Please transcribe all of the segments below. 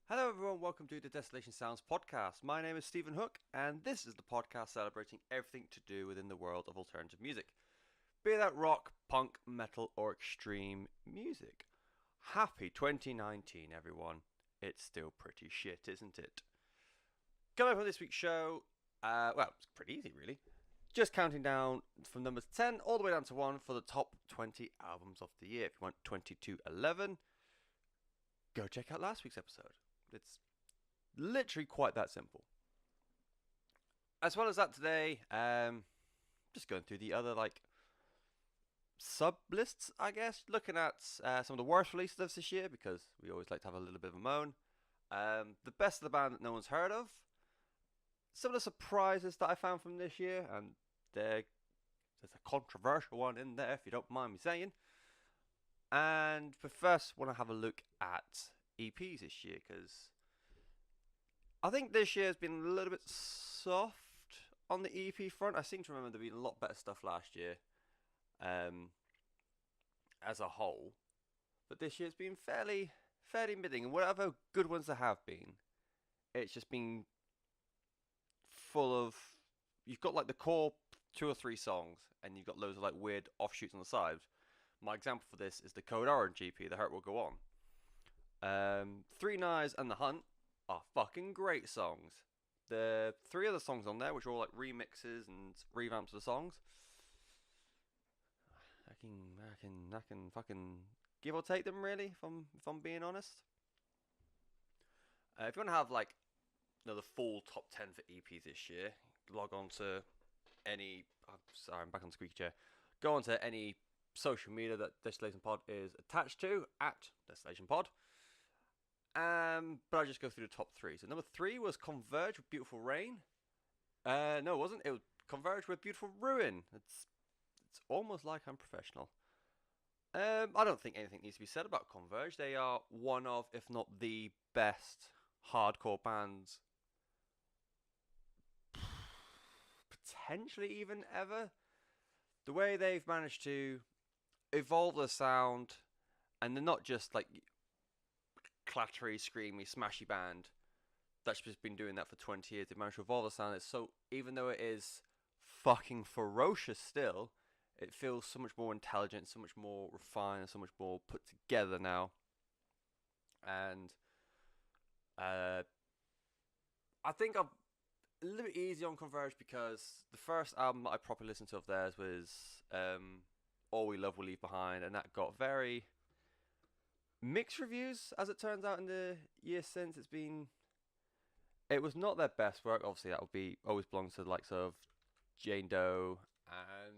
Hello, everyone. Welcome to the Desolation Sounds Podcast. My name is Stephen Hook, and this is the podcast celebrating everything to do within the world of alternative music, be that rock, punk, metal, or extreme music. Happy 2019, everyone. It's still pretty shit, isn't it? Coming up on this week's show, it's pretty easy, really. Just counting down from numbers 10 all the way down to 1 for the top 20 albums of the year. If you want 20 to 11, go check out last week's episode. It's literally quite that simple. As well as that today, just going through the other sub lists, I guess, looking at some of the worst releases of this year because we always like to have a little bit of a moan. The best of the band that no one's heard of. Some of the surprises that I found from this year, and there's a controversial one in there, if you don't mind me saying. And but first, want to have a look at EPs this year because I think this year has been a little bit soft on the EP front. I seem to remember there being a lot better stuff last year, as a whole, but this year's been fairly middling. And whatever good ones there have been, it's just been full of. You've got like the core 2 or 3 songs, and you've got loads of like weird offshoots on the side. My example for this is the Code Orange EP, The Hurt Will Go On. Three Knives and The Hunt are fucking great songs. The 3 other songs on there, which are all like remixes and revamps of the songs, I can fucking give or take them really, if I'm being honest. If you want to have like the full top 10 for EPs this year, log on to any. Sorry, I'm back on the squeaky chair. Go on to any social media that Desolation Pod is attached to at Desolation Pod. But I'll just go through the top 3. So number 3 was Converge with Beautiful Rain. No, it wasn't. It was Converge with Beautiful Ruin. It's almost like I'm professional. I don't think anything needs to be said about Converge. They are one of, if not the best hardcore bands, potentially even ever. The way they've managed to evolve the sound, and they're not just like clattery, screamy, smashy band that's just been doing that for 20 years. They've managed to evolve the sound. It's so, even though it is fucking ferocious still, it feels so much more intelligent, so much more refined, so much more put together now. And I think I'm a little bit easy on Converge because the first album that I properly listened to of theirs was All We Love Will Leave Behind, and that got very mixed reviews, as it turns out. In the years since, it was not their best work. Obviously, that would be always belongs to the likes of Jane Doe and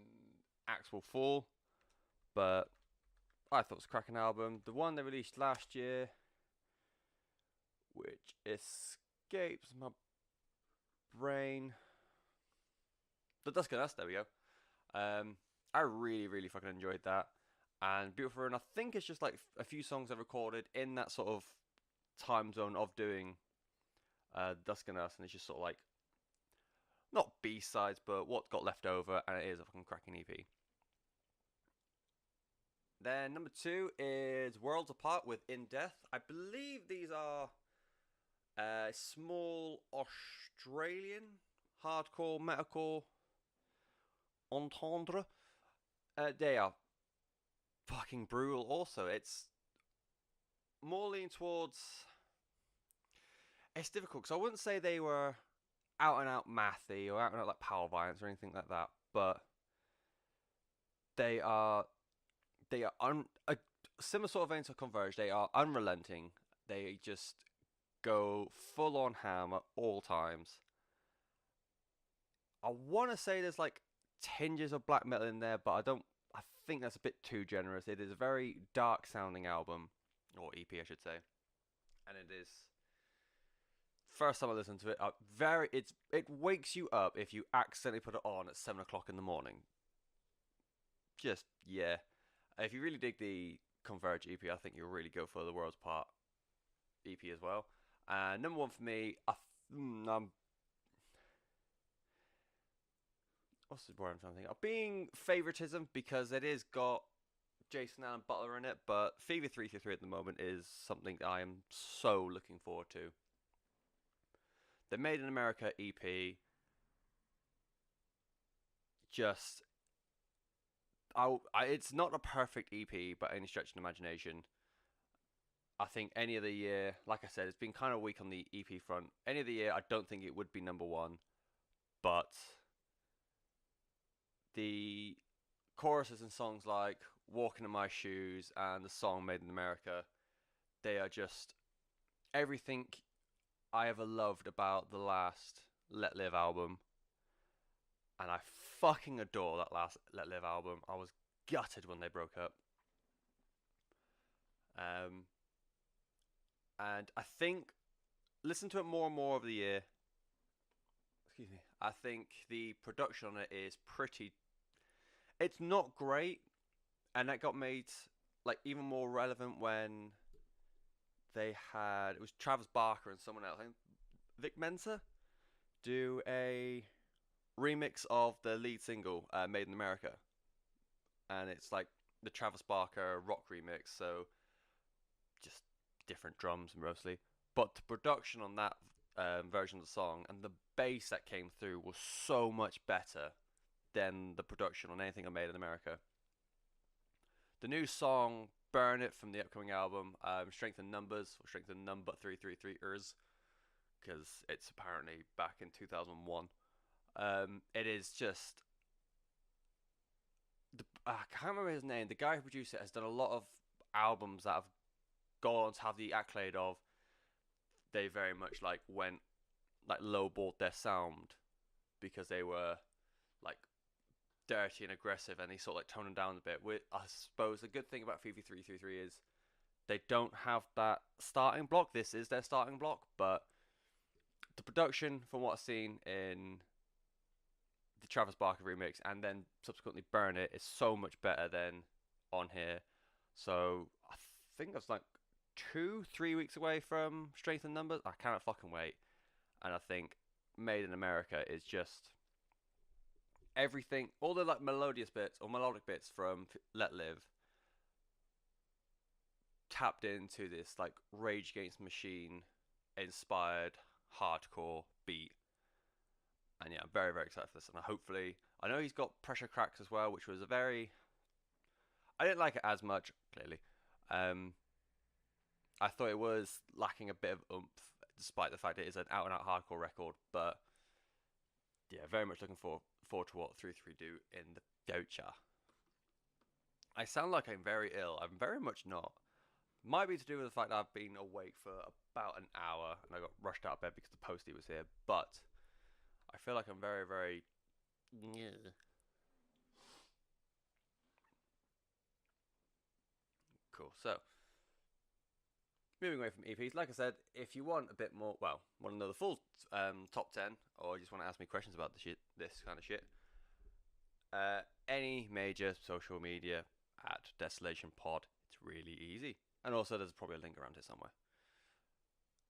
Axe Will Fall, but I thought it was a cracking album. The one they released last year, which escapes my brain, The Dusk and Us. There we go. I really fucking enjoyed that. And Beautiful Ruin, I think it's just like a few songs I've recorded in that sort of time zone of doing Dusk and Us, and it's just sort of like not B-sides, but what got left over, and it is a fucking cracking EP. Then number 2 is Worlds Apart with In Death. I believe these are small Australian hardcore metalcore entendre. They are fucking brutal. Also, it's more lean towards. It's difficult because I wouldn't say they were out and out mathy or out and out like power violence or anything like that, but they are a similar sort of vein to Converge. They are unrelenting. They just go full on ham at all times. I want to say there's like tinges of black metal in there, but I don't. I think that's a bit too generous. It is a very dark sounding album, or EP, I should say, and it is. First time I listened to it, it wakes you up if you accidentally put it on at 7 o'clock in the morning. Just yeah, if you really dig the Converge EP, I think you'll really go for the Worlds Apart EP as well. Number 1 for me, what's the word I'm trying to think of? Being favoritism, because it is got Jason Allen Butler in it, but Fever 333 at the moment is something I am so looking forward to. The Made in America EP, just it's not a perfect EP by any stretch of the imagination. I think any of the year, like I said, it's been kind of weak on the EP front. Any of the year, I don't think it would be number one, but the choruses and songs like Walking in My Shoes and the song Made in America, they are just everything I ever loved about the last Let Live album. And I fucking adore that last Let Live album. I was gutted when they broke up. And I think, listen to it more and more over the year. Excuse me. I think the production on it is pretty. It's not great, and that got made like even more relevant when they had it was Travis Barker and someone else, I think Vic Mensa, do a remix of the lead single "Made in America," and it's like the Travis Barker rock remix, so just different drums mostly. But the production on that version of the song and the bass that came through was so much better than the production on anything I Made in America. The new song "Burn It" from the upcoming album, Strength in Numbers, or Strength in Number 333ers, because it's apparently back in 2001. It is just I can't remember his name. The guy who produced it has done a lot of albums that have gone on to have the accolade of they very much like went like lowballed their sound because they were like dirty and aggressive, and they sort of like toned them down a bit. I suppose the good thing about Fever 333 is they don't have that starting block. This is their starting block, but the production from what I've seen in the Travis Barker remix and then subsequently Burn It is so much better than on here. So I think that's like 2-3 weeks away from Strength in Numbers. I cannot fucking wait. And I think Made in America is just everything, all the like melodious bits or melodic bits from Let Live tapped into this like Rage Against the Machine inspired hardcore beat. And yeah, I'm very, very excited for this. And hopefully, I know he's got Pressure Cracks as well, which was a very. I didn't like it as much, clearly. I thought it was lacking a bit of oomph, despite the fact it is an out and out hardcore record. But yeah, very much looking forward to what 3-3 do in the future. I sound like I'm very ill. I'm very much not. Might be to do with the fact that I've been awake for about an hour and I got rushed out of bed because the postie was here. But I feel like I'm very, very. Cool. So, moving away from EPs, like I said, if you want a bit more, well, want to know the full top 10, or just want to ask me questions about this kind of shit, any major social media at Desolation Pod. It's really easy. And also, there's probably a link around here somewhere.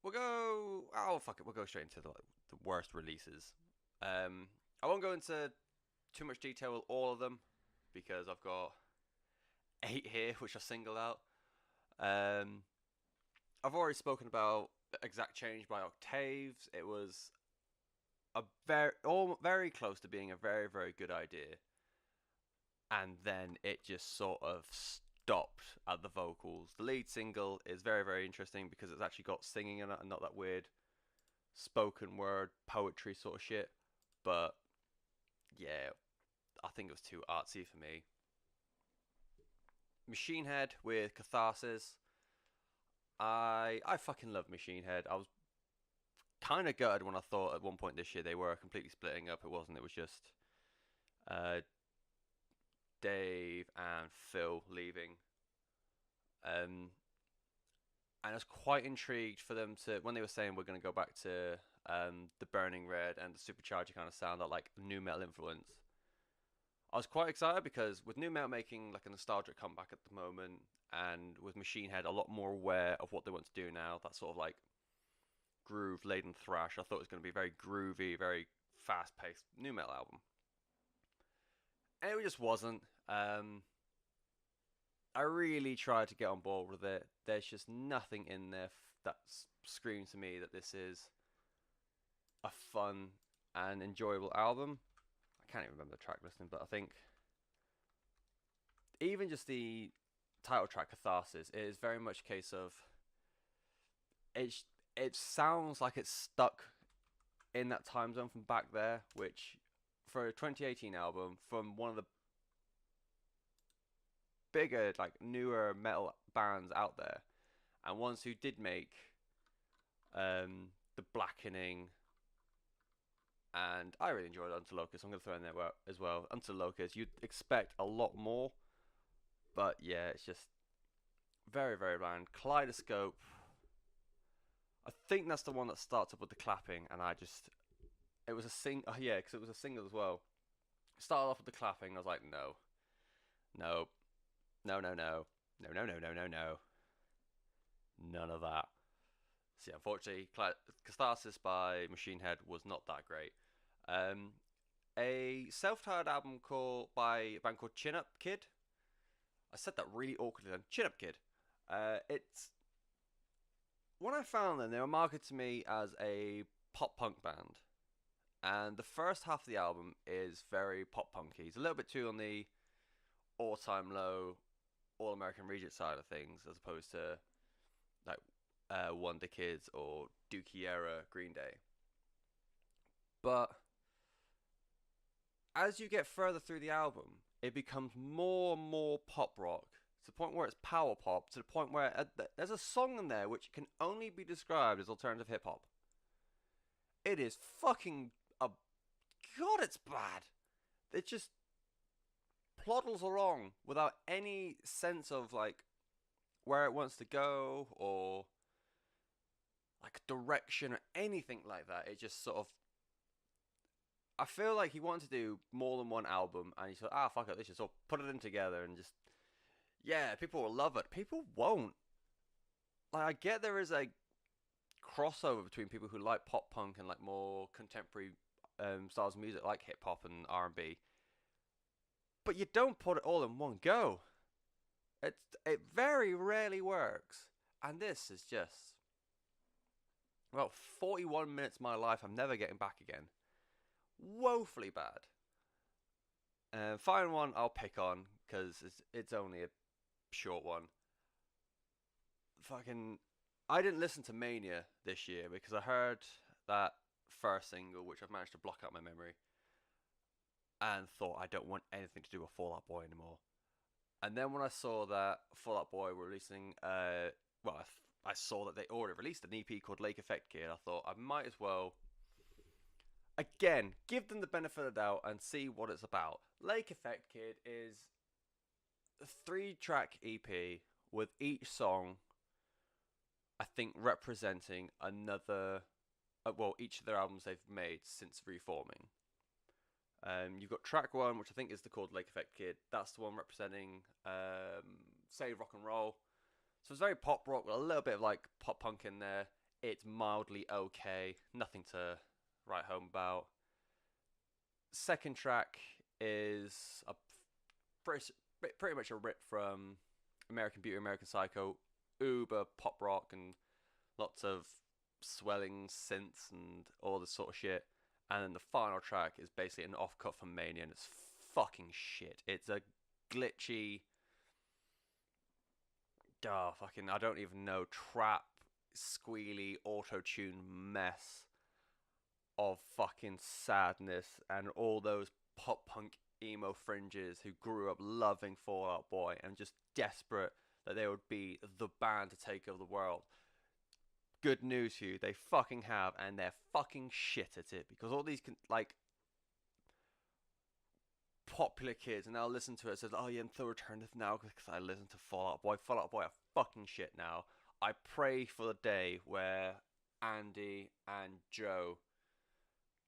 We'll go straight into the worst releases. I won't go into too much detail with all of them because I've got 8 here which I singled out. I've already spoken about Exact Change by Octaves. It was a very close to being a very, very good idea, and then it just sort of stopped at the vocals. The lead single is very, very interesting because it's actually got singing in it and not that weird spoken word poetry sort of shit. But yeah, I think it was too artsy for me. Machine Head with Catharsis. I fucking love Machine Head. I was kind of gutted when I thought at one point this year they were completely splitting up. It wasn't. It was just Dave and Phil leaving. And I was quite intrigued for them to, when they were saying we're going to go back to the Burning Red and the Supercharger kind of sound, that like new metal influence. I was quite excited because with new metal making like a nostalgic comeback at the moment, and with Machine Head a lot more aware of what they want to do now, that sort of like groove laden thrash, I thought it was going to be very groovy, very fast paced new metal album. And it just wasn't. I really tried to get on board with it. There's just nothing in there that screams to me that this is a fun and enjoyable album. I can't even remember the track listing, but I think even just the title track Catharsis is very much a case of it sounds like it's stuck in that time zone from back there, which for a 2018 album from one of the bigger, like newer metal bands out there, and ones who did make the Blackening, and I really enjoyed Unto Locust. I'm going to throw in there as well. Unto Locust, you'd expect a lot more, but yeah, it's just very, very bland. Kaleidoscope, I think that's the one that starts up with the clapping, and it was a oh yeah, because it was a single as well. Started off with the clapping, and I was like, no, no, no, no, no, no, no, no, no, no, no, none of that. See, unfortunately, Catharsis by Machine Head was not that great. A self-titled album by a band called Chin Up Kid. I said that really awkwardly then. Chin Up Kid. It's when I found them, they were marketed to me as a pop punk band, and the first half of the album is very pop punky. It's a little bit too on the all-time low, all-American Reject side of things, as opposed to like Wonder Kids or Dookie era Green Day. But as you get further through the album, it becomes more and more pop rock, to the point where it's power pop, to the point where there's a song in there which can only be described as alternative hip hop. It is fucking God, it's bad. It just ploddles along without any sense of like where it wants to go or like direction or anything like that. It just sort of, I feel like he wanted to do more than one album, and he said, fuck it, let's just all put it in together and just, yeah, people will love it. People won't. Like, I get there is a crossover between people who like pop punk and like more contemporary styles of music like hip hop and R&B, but you don't put it all in one go. It very rarely works, and this is just, well, 41 minutes of my life I'm never getting back again. Woefully bad. Final one I'll pick on because it's only a short one. I didn't listen to Mania this year because I heard that first single, which I've managed to block out my memory, and thought I don't want anything to do with Fall Out Boy anymore. And then when I saw that Fall Out Boy were releasing, I saw that they already released an EP called Lake Effect Kid. I thought I might as well, again, give them the benefit of the doubt and see what it's about. Lake Effect Kid is a 3-track EP with each song, I think, representing another, each of their albums they've made since reforming. You've got track 1, which I think is called Lake Effect Kid. That's the one representing Save Rock and Roll. So it's very pop rock with a little bit of like pop punk in there. It's mildly okay, nothing to write home about. Second track is pretty much a rip from American Beauty, American Psycho, uber pop rock and lots of swelling synths and all this sort of shit. And then the final track is basically an offcut from Mania, and it's fucking shit. It's a glitchy, I don't even know, trap, squealy, auto-tune mess of fucking sadness, and all those pop-punk emo fringes who grew up loving Fall Out Boy and just desperate that they would be the band to take over the world. Good news for you, they fucking have, and they're fucking shit at it, because all these popular kids, and they'll listen to it and says, oh yeah, I'm so alternative now because I listen to Fall Out Boy. Fall Out Boy are fucking shit now. I pray for the day where Andy and Joe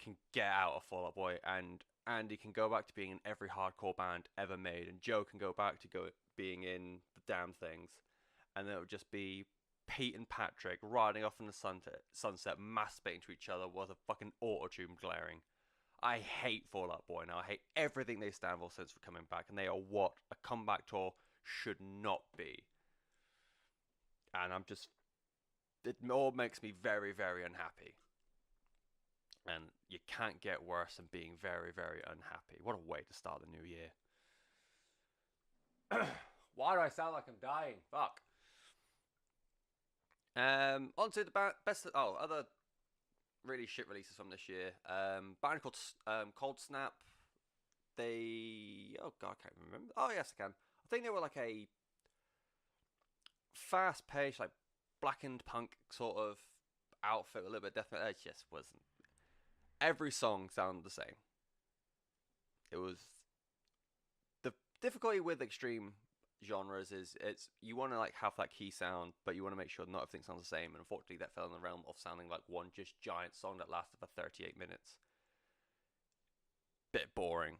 can get out of Fall Out Boy, and Andy can go back to being in every hardcore band ever made, and Joe can go back to being in the Damn Things, and then it would just be Pete and Patrick riding off in the sunset, masturbating to each other with a fucking auto-tune glaring. I hate Fall Out Boy now. I hate everything they stand for since coming back, and they are what a comeback tour should not be. And it all makes me very, very unhappy. And you can't get worse than being very, very unhappy. What a way to start the new year. Why do I sound like I'm dying? Fuck. On to the other really shit releases from this year. Band called Cold Snap. Oh god, I can't remember. Oh yes, I can. I think they were like a fast-paced, like blackened punk sort of outfit, a little bit death metal. It just wasn't. Every song sounded the same. It was the difficulty with extreme genres is you want to like have that key sound, but you want to make sure not everything sounds the same. And unfortunately, that fell in the realm of sounding like one just giant song that lasted for 38 minutes. Bit boring.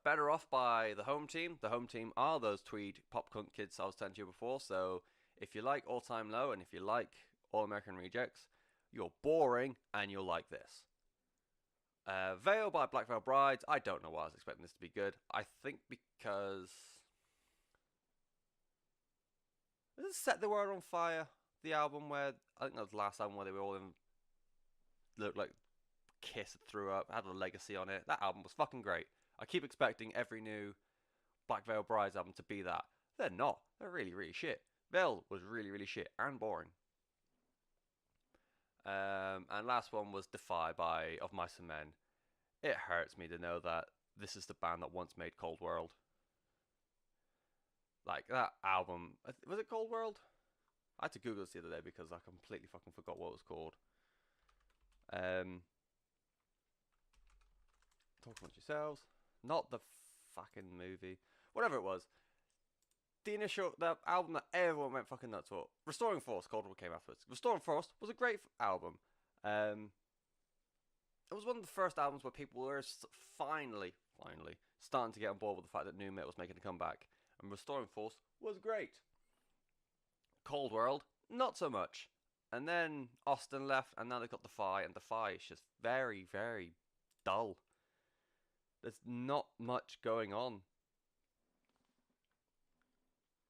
Better off by the home team. The home team are those tweed pop punk kids I was telling you before. So if you like All Time Low and if you like All American Rejects, you're boring and you'll like this. Veil by Black Veil Brides. I don't know why I was expecting this to be good. I think because does it Set the World on Fire? The album where I think that was the last album where they were all in looked like Kiss threw up, had a legacy on it. That album was fucking great. I keep expecting every new Black Veil Brides album to be that. They're not. They're really, really shit. Veil was really, really shit and boring. And last one was Defy by Of Mice and Men. It hurts me to know that this is the band that once made Cold World. Like, that album... Was it Cold World? I had to Google this the other day because I completely fucking forgot what it was called. Talk amongst yourselves. Not the fucking movie. Whatever it was. The album that everyone went fucking nuts for. Restoring Force, Cold War came afterwards. Restoring Force was a great album. It was one of the first albums where people were finally starting to get on board with the fact that nu metal was making a comeback. And Restoring Force was great. Cold World, not so much. And then Austin left, and now they've got Defy, and Defy is just very, very dull. There's not much going on.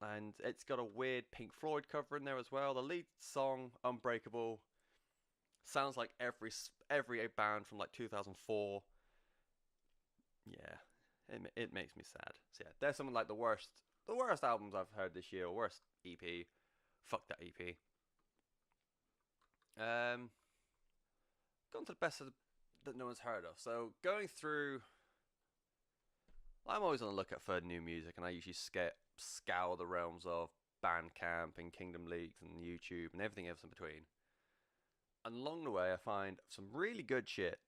And it's got a weird Pink Floyd cover in there as well. The lead song, Unbreakable, sounds like every band from like 2004. Yeah, it makes me sad. So yeah, there's some like the worst albums I've heard this year, or worst EP. Fuck that EP. Gone to the best that no one's heard of. So going through, I'm always on the lookout for new music, and I usually scour the realms of Bandcamp and Kingdom Leaks and YouTube and everything else in between. And along the way, I find some really good shit,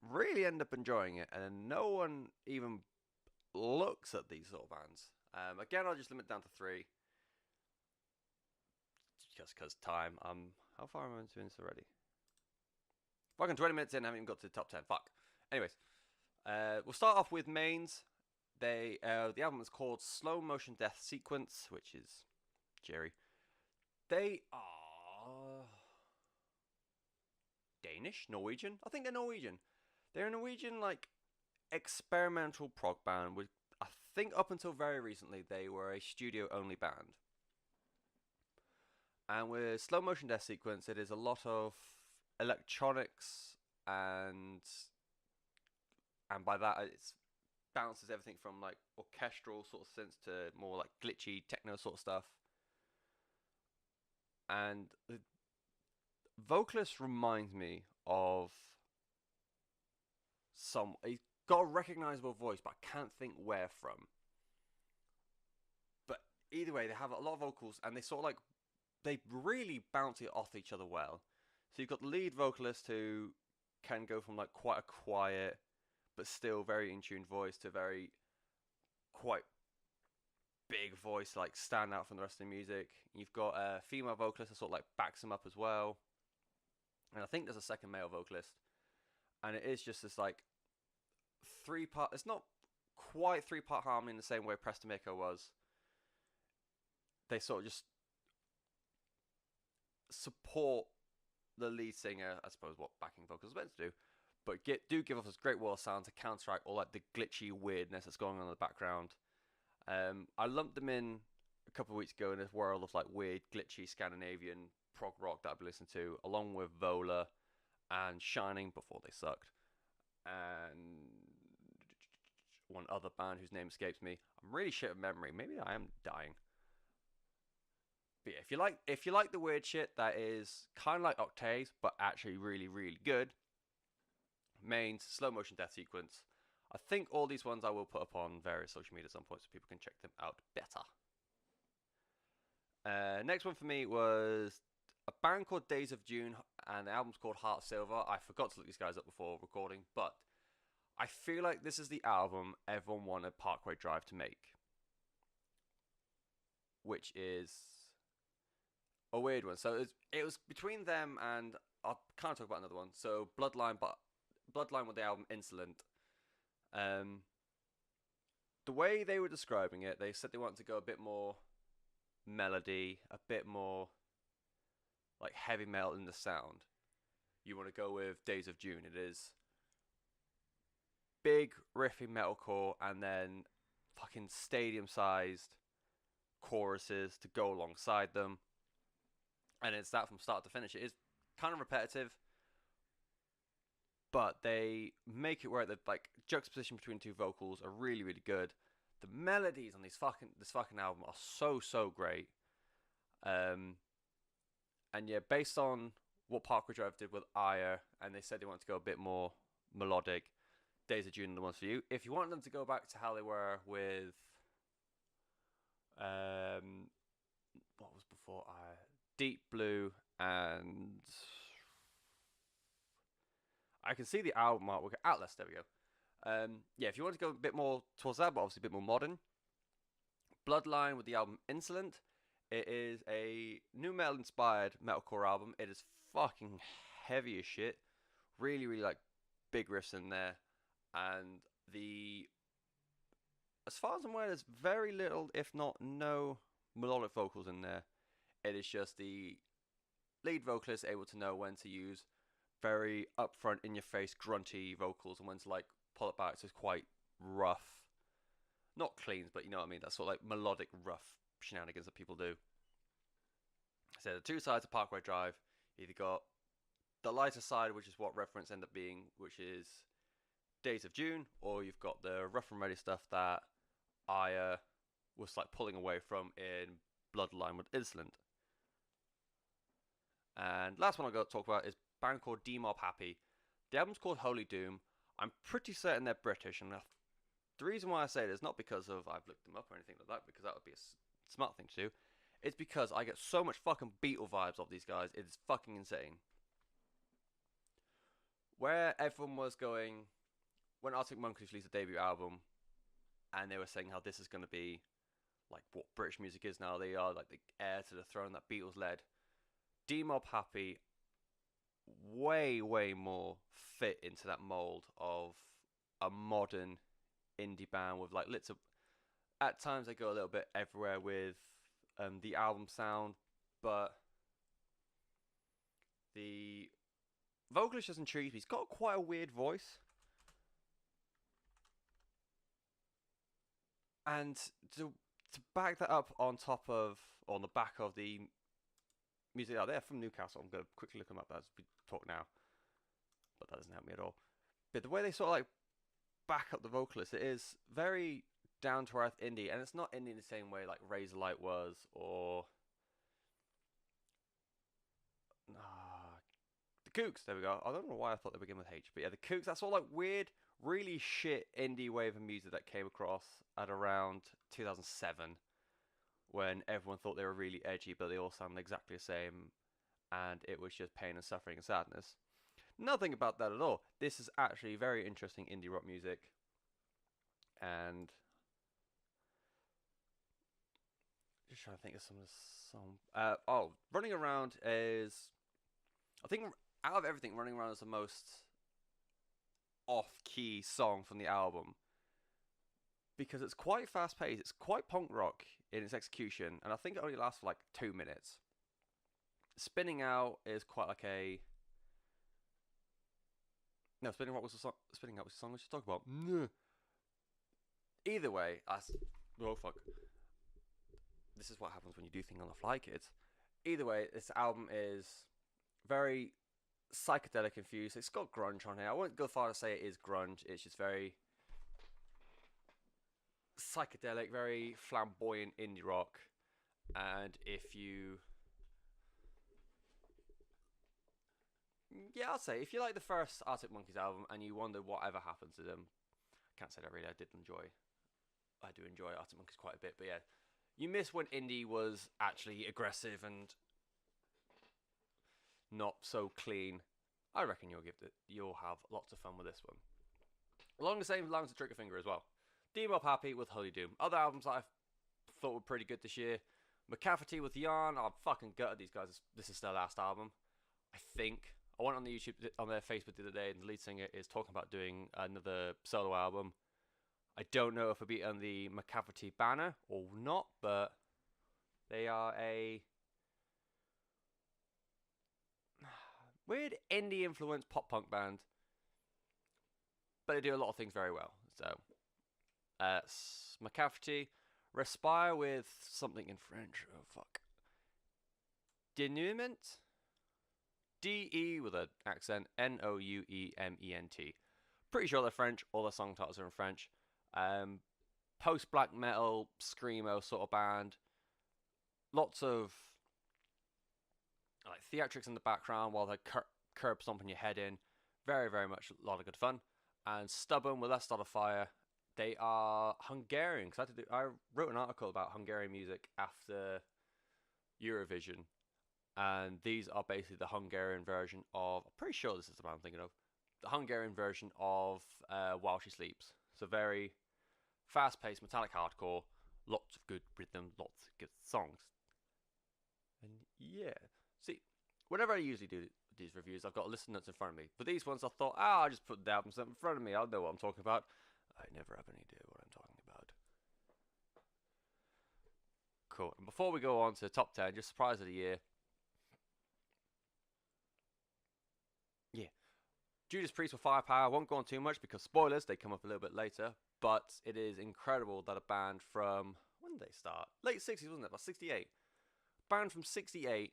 really end up enjoying it, and then no one even looks at these sort of bands. Again, I'll just limit it down to 3. Just because time. How far am I into this already? Fucking 20 minutes in, I haven't even got to the top 10. Fuck. Anyways, we'll start off with Mains. The album is called Slow Motion Death Sequence, which is Jerry. They are Danish, Norwegian. I think they're Norwegian. They're a Norwegian like experimental prog band. With I think up until very recently they were a studio only band. And with Slow Motion Death Sequence, it is a lot of electronics and by that it bounces everything from like orchestral sort of synths to more like glitchy techno sort of stuff. And the vocalist reminds me of he's got a recognizable voice, but I can't think where from. But either way, they have a lot of vocals, and they really bounce it off each other well. So you've got the lead vocalist who can go from like quite a quiet but still very in tune voice to very quite big voice, like stand out from the rest of the music. You've got a female vocalist that sort of like backs him up as well, and I think there's a second male vocalist, and it is just this like 3-part. It's not quite 3-part harmony in the same way Preston Miko was. They sort of just support the lead singer, I suppose, what backing vocals are meant to do, but do give us this great wall of sound to counteract all like the glitchy weirdness that's going on in the background. I lumped them in a couple of weeks ago in this world of like weird, glitchy Scandinavian prog rock that I've been listening to, along with Vola and Shining before they sucked, and one other band whose name escapes me. I'm really shit of memory. Maybe I am dying. But yeah, if you like the weird shit that is kind of like Octaves, but actually really really good, mains, slow motion death sequence. I think all these ones I will put up on various social media at some point so people can check them out better. Next one for me was a band called Days of June, and the album's called Heart of Silver. I forgot to look these guys up before recording, but I feel like this is the album everyone wanted Parkway Drive to make, which is a weird one. So it was between them and I'll kind of talk about another one. So Bloodline with the album Insolent. The way they were describing it, they said they wanted to go a bit more melody, a bit more like heavy metal in the sound. You want to go with Days of June. It is big riffy metalcore and then fucking stadium-sized choruses to go alongside them, and it's that from start to finish. It is kind of repetitive, but they make it where the like juxtaposition between two vocals are really really good. The melodies on this fucking album are so great. And yeah, based on what Parkway Drive did with Ire, and they said they wanted to go a bit more melodic, Days of June are the ones for you. If you want them to go back to how they were with what was before Ire, Deep Blue, and I can see the album artwork. Atlas, there we go. Yeah, if you want to go a bit more towards that, but obviously a bit more modern, Bloodline with the album Insolent. It is a new metal inspired metalcore album. It is fucking heavy as shit. Really, really like big riffs in there. And as far as I'm aware, there's very little, if not no, melodic vocals in there. It is just the lead vocalist able to know when to use very upfront, in your face, grunty vocals and when to like pull it back. So it's quite rough. Not clean, but you know what I mean. That sort of like melodic, rough shenanigans that people do. So the two sides of Parkway Drive, you either got the lighter side, which is what reference end up being, which is Days of June, or you've got the rough and ready stuff that I was like pulling away from in Bloodline with Insolent. And last one I've got to talk about is a band called D-Mob Happy. The album's called Holy Doom. I'm pretty certain they're British, and the reason why I say it is not because of I've looked them up or anything like that, because that would be a smart thing to do. It's because I get so much fucking Beatle vibes of these guys. It's fucking insane. Where everyone was going when Arctic Monkeys released a debut album, and they were saying how this is going to be like what British music is now. They are like the heir to the throne that Beatles led. D-Mob Happy way more fit into that mold of a modern indie band with like little. At times they go a little bit everywhere with the album sound, but the vocalist just intrigues me. He's got quite a weird voice, and to back that up on the back of the music out there from Newcastle. I'm going to quickly look them up as we talk now, but that doesn't help me at all. But the way they sort of like back up the vocalist, it is very down to earth indie, and it's not indie in the same way like Razorlight was, or the Kooks. There we go. I don't know why I thought they begin with H, but yeah, the Kooks. That's all like weird, really shit indie wave of music that came across at around 2007, when everyone thought they were really edgy, but they all sounded exactly the same, and it was just pain and suffering and sadness. Nothing about that at all. This is actually very interesting indie rock music, and just trying to think of some of the song. Running Around is, I think out of everything, Running Around is the most off-key song from the album, because it's quite fast-paced. It's quite punk rock in its execution, and I think it only lasts for like 2 minutes. Spinning Out is quite like a... No, Spinning Out was the song I was just talking about. Either way, Oh fuck. This is what happens when you do things on the fly, kids. Either way, this album is very psychedelic infused. It's got grunge on here. I won't go far to say it is grunge. It's just very psychedelic, very flamboyant indie rock. And if you, yeah, I'll say if you like the first Arctic Monkeys album and you wonder whatever happened to them, I can't say that really. I do enjoy Arctic Monkeys quite a bit, but yeah, you miss when indie was actually aggressive and not so clean. I reckon you'll have lots of fun with this one. Along the same lines of Triggerfinger as well. Deem Up Happy with Holy Doom. Other albums that I thought were pretty good this year. McCafferty with Yarn. I'm fucking gutted these guys. This is their last album, I think. I went on the YouTube, on their Facebook the other day, and the lead singer is talking about doing another solo album. I don't know if it'll be on the McCafferty banner or not, but they are a weird indie influenced pop punk band, but they do a lot of things very well. So, McCafferty, Respire with something in French. Oh fuck. Denouement? D-E with an accent. Nouement. Pretty sure they're French. All their song titles are in French. Post-black metal, screamo sort of band. Lots of like theatrics in the background while they're curb stomping your head in. Very, very much a lot of good fun. And Stubborn with Let's Start a Fire. They are Hungarian. Cause I wrote an article about Hungarian music after Eurovision. And these are basically the Hungarian version of, I'm pretty sure this is the band I'm thinking of, the Hungarian version of While She Sleeps. So very fast-paced, metallic hardcore, lots of good rhythm, lots of good songs. And yeah, see, whenever I usually do these reviews, I've got a list of notes in front of me. But these ones I thought, I'll just put the albums in front of me, I'll know what I'm talking about. I never have any idea what I'm talking about. Cool. And before we go on to the top 10, just surprise of the year. Yeah. Judas Priest with Firepower. Won't go on too much because spoilers, they come up a little bit later. But it is incredible that a band from, when did they start? Late 60s, wasn't it? About 68. Band from 68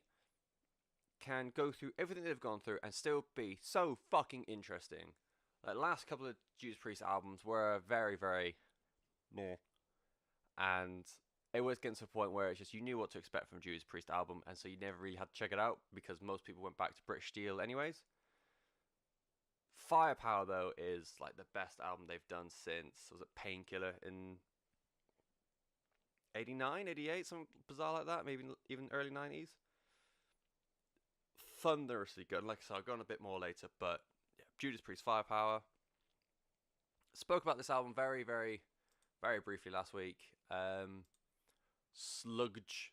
can go through everything they've gone through and still be so fucking interesting. The last couple of Judas Priest albums were very, very meh. And it was getting to a point where it's just you knew what to expect from a Judas Priest album, and so you never really had to check it out because most people went back to British Steel anyways. Firepower, though, is like the best album they've done since, was it Painkiller in 89, 88, something bizarre like that, maybe even early 90s. Thunderously good. Like I said, I'll go on a bit more later, but yeah, Judas Priest Firepower. Spoke about this album very, very, very briefly last week. Sludge.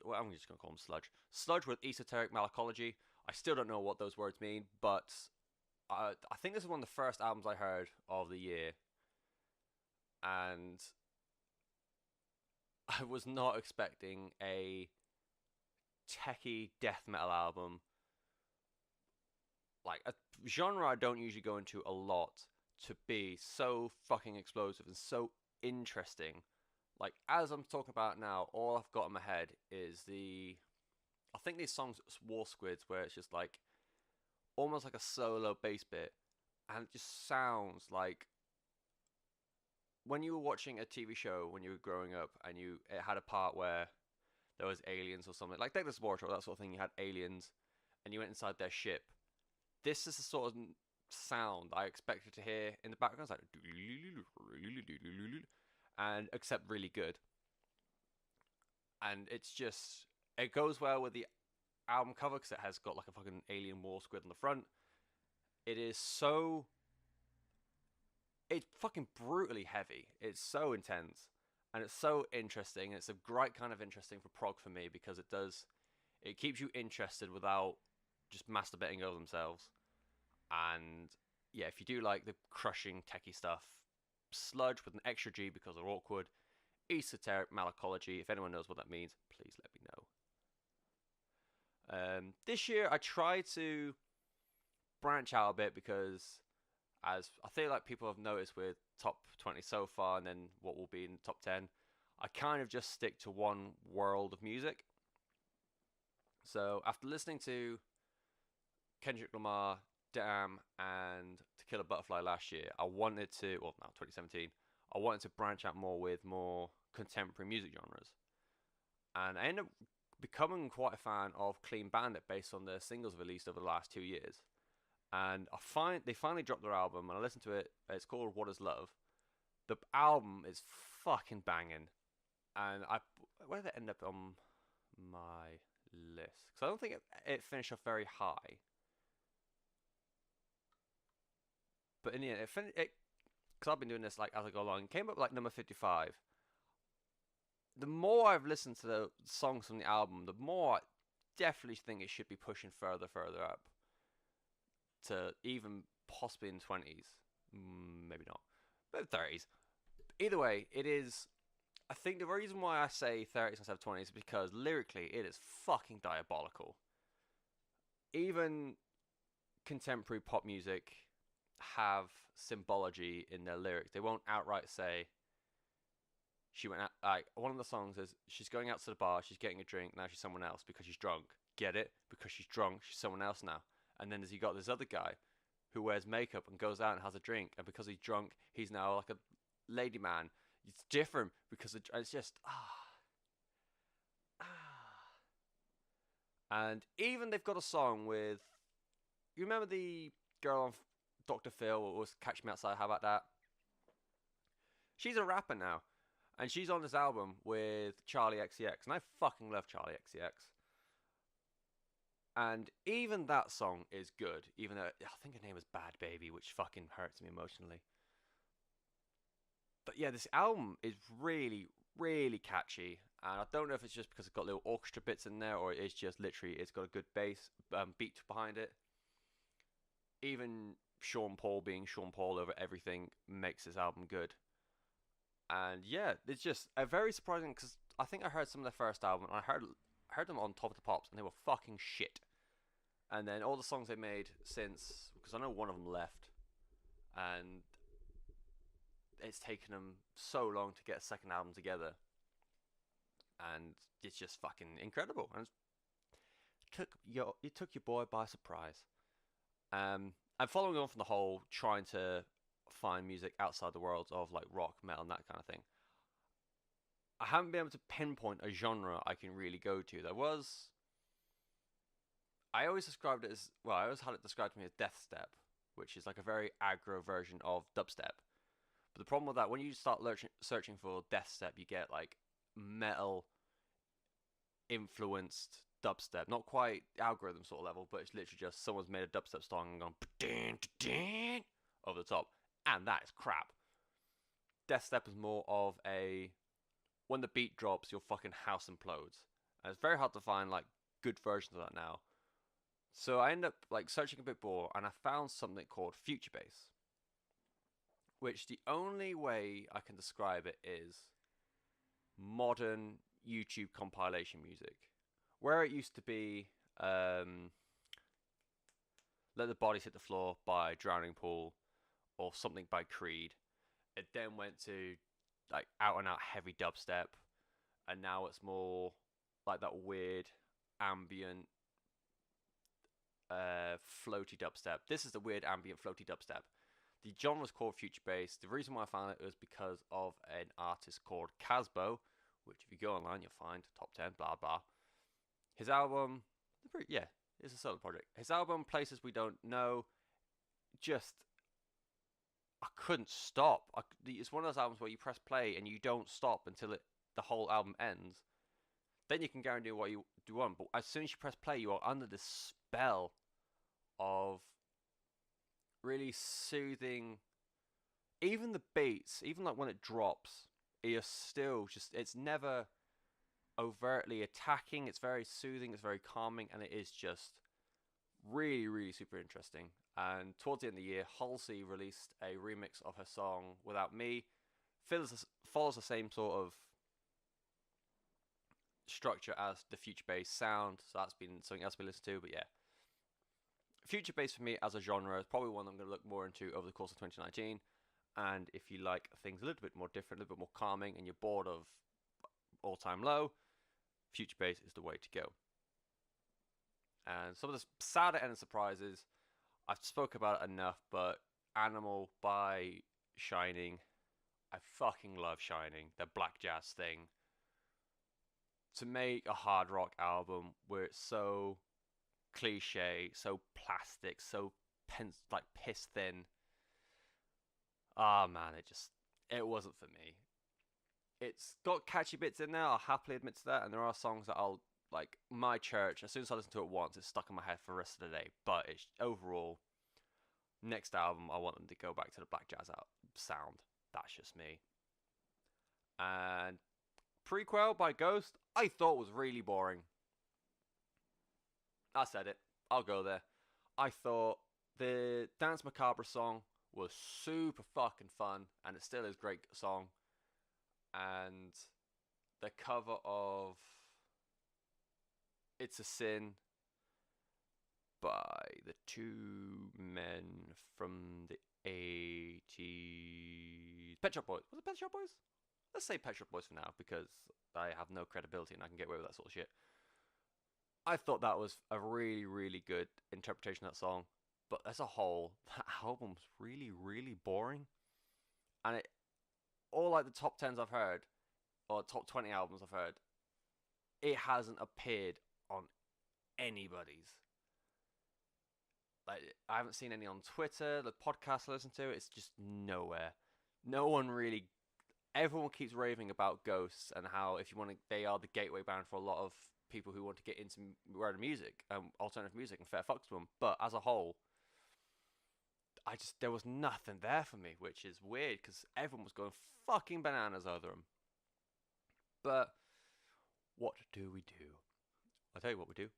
Well, I'm just going to call them Sludge. Sludge with Esoteric Malacology. I still don't know what those words mean, but I think this is one of the first albums I heard of the year. And I was not expecting a techie death metal album. Like, a genre I don't usually go into a lot, to be so fucking explosive and so interesting. Like, as I'm talking about now, all I've got in my head is I think these songs, War Squids, where it's just like, almost like a solo bass bit, and it just sounds like when you were watching a TV show when you were growing up, and it had a part where there was aliens or something, like Take This War, that sort of thing, you had aliens, and you went inside their ship. This is the sort of sound I expected to hear in the background. It's like, and except really good. And it's just, it goes well with the album cover because it has got like a fucking alien war squid on the front. It's fucking brutally heavy. It's so intense. And it's so interesting. It's a great kind of interesting for prog for me because it keeps you interested without just masturbating over themselves. And yeah, if you do like the crushing techie stuff, Sludge with an extra G because they're awkward. Esoteric Malacology. If anyone knows what that means, please let me know. This year I tried to branch out a bit because, as I feel like people have noticed with top 20 so far and then what will be in the top 10, I kind of just stick to one world of music. So after listening to Kendrick Lamar, Damn, and To Kill a Butterfly last year, I wanted to, well, now 2017, I wanted to branch out more with more contemporary music genres. And I ended up becoming quite a fan of Clean Bandit based on the singles released over the last 2 years. And they finally dropped their album, and I listened to it. It's called What Is Love. The album is fucking banging, and where did it end up on my list? Because I don't think it finished off very high. But in the end, because I've been doing this like as I go along, it came up like number 55. The more I've listened to the songs from the album, the more I definitely think it should be pushing further up to even possibly in 20s. Maybe not, but 30s. Either way, it is. I think the reason why I say 30s instead of 20s is because lyrically it is fucking diabolical. Even contemporary pop music have symbology in their lyrics. They won't outright say she went out. Like, one of the songs is she's going out to the bar, she's getting a drink, now she's someone else because she's drunk. Get it? Because she's drunk, she's someone else now. And then you got this other guy who wears makeup and goes out and has a drink, and because he's drunk, he's now like a lady man. It's different because it's just And even they've got a song with, you remember the girl on Dr. Phil was Catch Me Outside? How about that? She's a rapper now, and she's on this album with Charlie XCX, and I fucking love Charlie XCX. And even that song is good, even though I think her name is Bad Baby, which fucking hurts me emotionally. But yeah, this album is really, really catchy, and I don't know if it's just because it's got little orchestra bits in there, or it's just literally it's got a good bass beat behind it. Even Sean Paul being Sean Paul over everything makes this album good. And yeah, it's just a very surprising, because I think I heard some of their first album, and I heard them on Top of the Pops, and they were fucking shit. And then all the songs they made since, because I know one of them left, and it's taken them so long to get a second album together, and it's just fucking incredible. And it took your boy by surprise. And following on from the whole trying to find music outside the world of like rock, metal, and that kind of thing, I haven't been able to pinpoint a genre I can really go to. I always described it as, well, I always had it described to me as death step, which is like a very aggro version of dubstep. But the problem with that, when you start searching for death step, you get like metal influenced dubstep, not quite algorithm sort of level, but it's literally just someone's made a dubstep song and gone over the top, and that is crap. Death step is more of a, when the beat drops, your fucking house implodes, and it's very hard to find like good versions of that now. So I ended up like searching a bit more, and I found something called future bass, which the only way I can describe it is modern YouTube compilation music. Where it used to be Let the Bodies Hit the Floor by Drowning Pool or something by Creed, it then went to like out and out heavy dubstep, and now it's more like that weird ambient floaty dubstep. This is the weird ambient floaty dubstep. The genre was called future bass. The reason why I found it was because of an artist called Casbo, which if you go online you'll find top 10, blah blah. His album, yeah, it's a solo project. His album, Places We Don't Know, just, I couldn't stop. It's one of those albums where you press play and you don't stop until the whole album ends. Then you can guarantee what you want. But as soon as you press play, you are under this spell of really soothing. Even the beats, even like when it drops, you're still just, it's never overtly attacking. It's very soothing, it's very calming, and it is just really, really super interesting. And towards the end of the year, Halsey released a remix of her song Without Me. Follows the same sort of structure as the future bass sound, so that's been something else we listened to. But yeah, future bass for me as a genre is probably one I'm going to look more into over the course of 2019. And if you like things a little bit more different, a little bit more calming, and you're bored of all-time low. Future bass is the way to go. And some of the sadder end surprises, I've spoke about it enough, but Animal by Shining, I fucking love Shining, the black jazz thing. To make a hard rock album where it's so cliche, so plastic, so piss thin. Ah, man, it wasn't for me. It's got catchy bits in there, I'll happily admit to that, and there are songs that I'll, like, My Church, as soon as I listen to it once, it's stuck in my head for the rest of the day, but it's overall, next album, I want them to go back to the black jazz sound. That's just me. And Prequel by Ghost, I thought was really boring. I said it. I'll go there. I thought the Dance Macabre song was super fucking fun, and it still is a great song. And the cover of It's a Sin by the two men from the 80s. Pet Shop Boys. Was it Pet Shop Boys? Let's say Pet Shop Boys for now, because I have no credibility and I can get away with that sort of shit. I thought that was a really, really good interpretation of that song. But as a whole, that album's really, really boring. And all like the top 10s I've heard, or top 20 albums I've heard, it hasn't appeared on anybody's. Like, I haven't seen any on Twitter, the podcast I listen to, it's just nowhere. No one really, everyone keeps raving about Ghosts and how they are the gateway band for a lot of people who want to get into random music, alternative music, and fair fucks to them. But as a whole, there was nothing there for me, which is weird because everyone was going fucking bananas over them. But what do we do? I'll tell you what we do.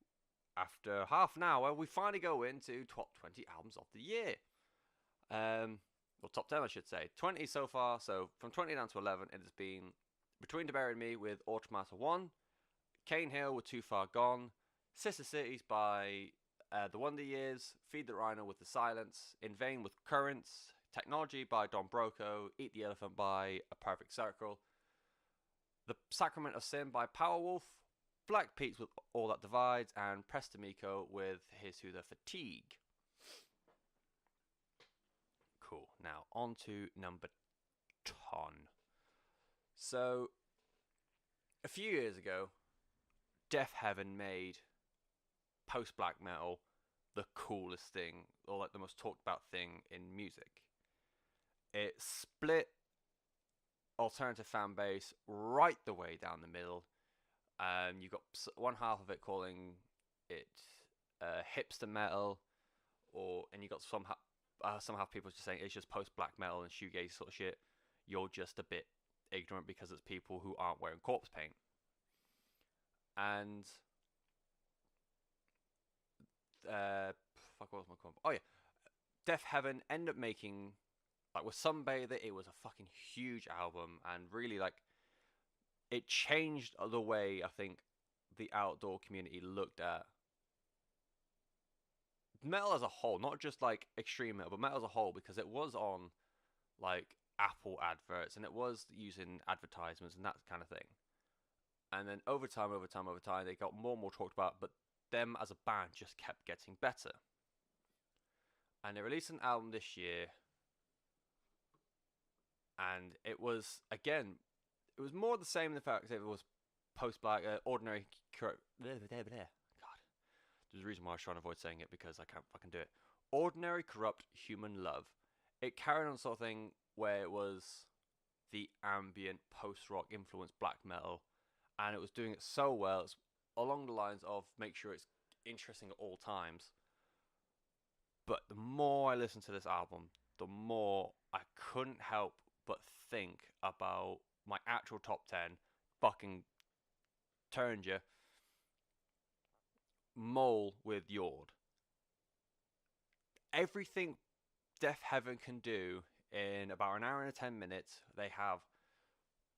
After half an hour, we finally go into top 20 albums of the year. Well, top 10, I should say. 20 so far, so from 20 down to 11, it has been Between the Bury and Me with Automata 1, Cane Hill with Too Far Gone, Sister Cities by The Wonder Years, Feed the Rhino with The Silence, In Vain with Currents, Technology by Don Broco, Eat the Elephant by A Perfect Circle, The Sacrament of Sin by Powerwolf, Black Peaks with All That Divides, and Prestamiko with Here's to the Fatigue. Cool. Now, on to number 10. So, a few years ago, Death Heaven made post-black metal the coolest thing, or like the most talked about thing in music. It split alternative fan base right the way down the middle. You got one half of it calling it hipster metal, and you got some half people just saying it's just post-black metal and shoegaze sort of shit. You're just a bit ignorant because it's people who aren't wearing corpse paint. And what was my comment? Oh yeah, Death Heaven ended up making, like, with Sunbather, it was a fucking huge album, and really, like, it changed the way I think the outdoor community looked at metal as a whole, not just like extreme metal, but metal as a whole, because it was on like Apple adverts and it was using advertisements and that kind of thing. And then over time, they got more and more talked about, but them as a band just kept getting better. And they released an album this year, and it was, again, it was more the same in the fact that it was post-black, ordinary... God, there's a reason why I was trying to avoid saying it, because I can't fucking do it. Ordinary Corrupt Human Love. It carried on sort of thing where it was the ambient post-rock influenced black metal, and it was doing it so well. It's along the lines of make sure it's interesting at all times. But the more I listened to this album, the more I couldn't help but think about my actual top 10 fucking turned you. Mole with Yord. Everything Death Heaven can do in about an hour and 10 minutes. They have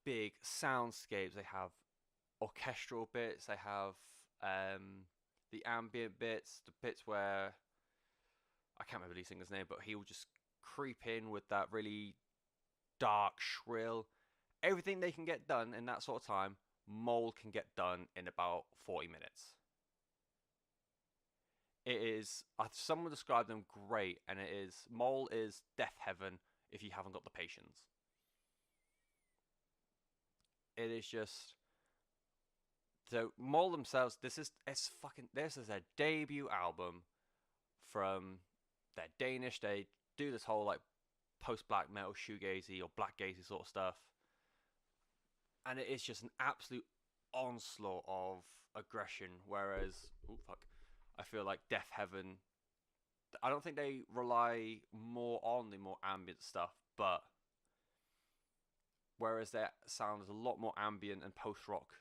big soundscapes, they have orchestral bits, they have the ambient bits, the bits where I can't remember the singer's name, but he will just creep in with that really dark, shrill. Everything they can get done in that sort of time, Mole can get done in about 40 minutes. It is, someone described them great, and it is, Mole is death heaven if you haven't got the patience. It is just, so Mole themselves, this is their debut album from, they're Danish, they do this whole like post-black metal shoegazy or blackgazy sort of stuff, and it is just an absolute onslaught of aggression, whereas, I feel like Death Heaven, I don't think they rely more on the more ambient stuff, but whereas their sound is a lot more ambient and post-rock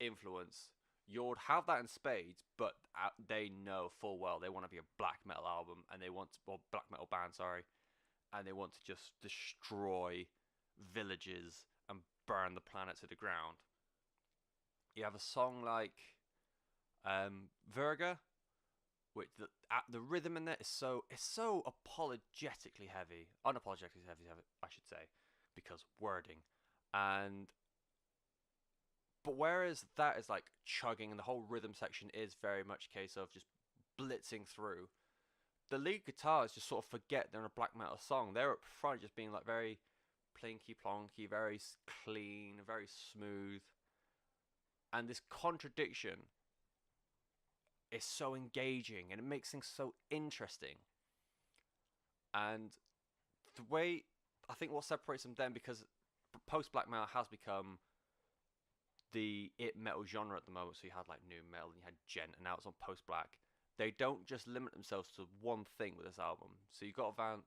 influence, you'd have that in spades, but they know full well they want to be a black metal album, and they want to, or black metal band, sorry, and they want to just destroy villages and burn the planet to the ground. You have a song like Virga, which the rhythm in there is so apologetically heavy, unapologetically heavy, I should say, because wording, but whereas that is like chugging, and the whole rhythm section is very much a case of just blitzing through, the lead guitars just sort of forget they're in a black metal song. They're up front just being like very plinky plonky, very clean, very smooth, and this contradiction is so engaging, and it makes things so interesting. And the way, I think what separates them then, because post-black metal has become the metal genre at the moment, so you had like new metal and you had gent, and now it's on post-black. They don't just limit themselves to one thing with this album. So you've got a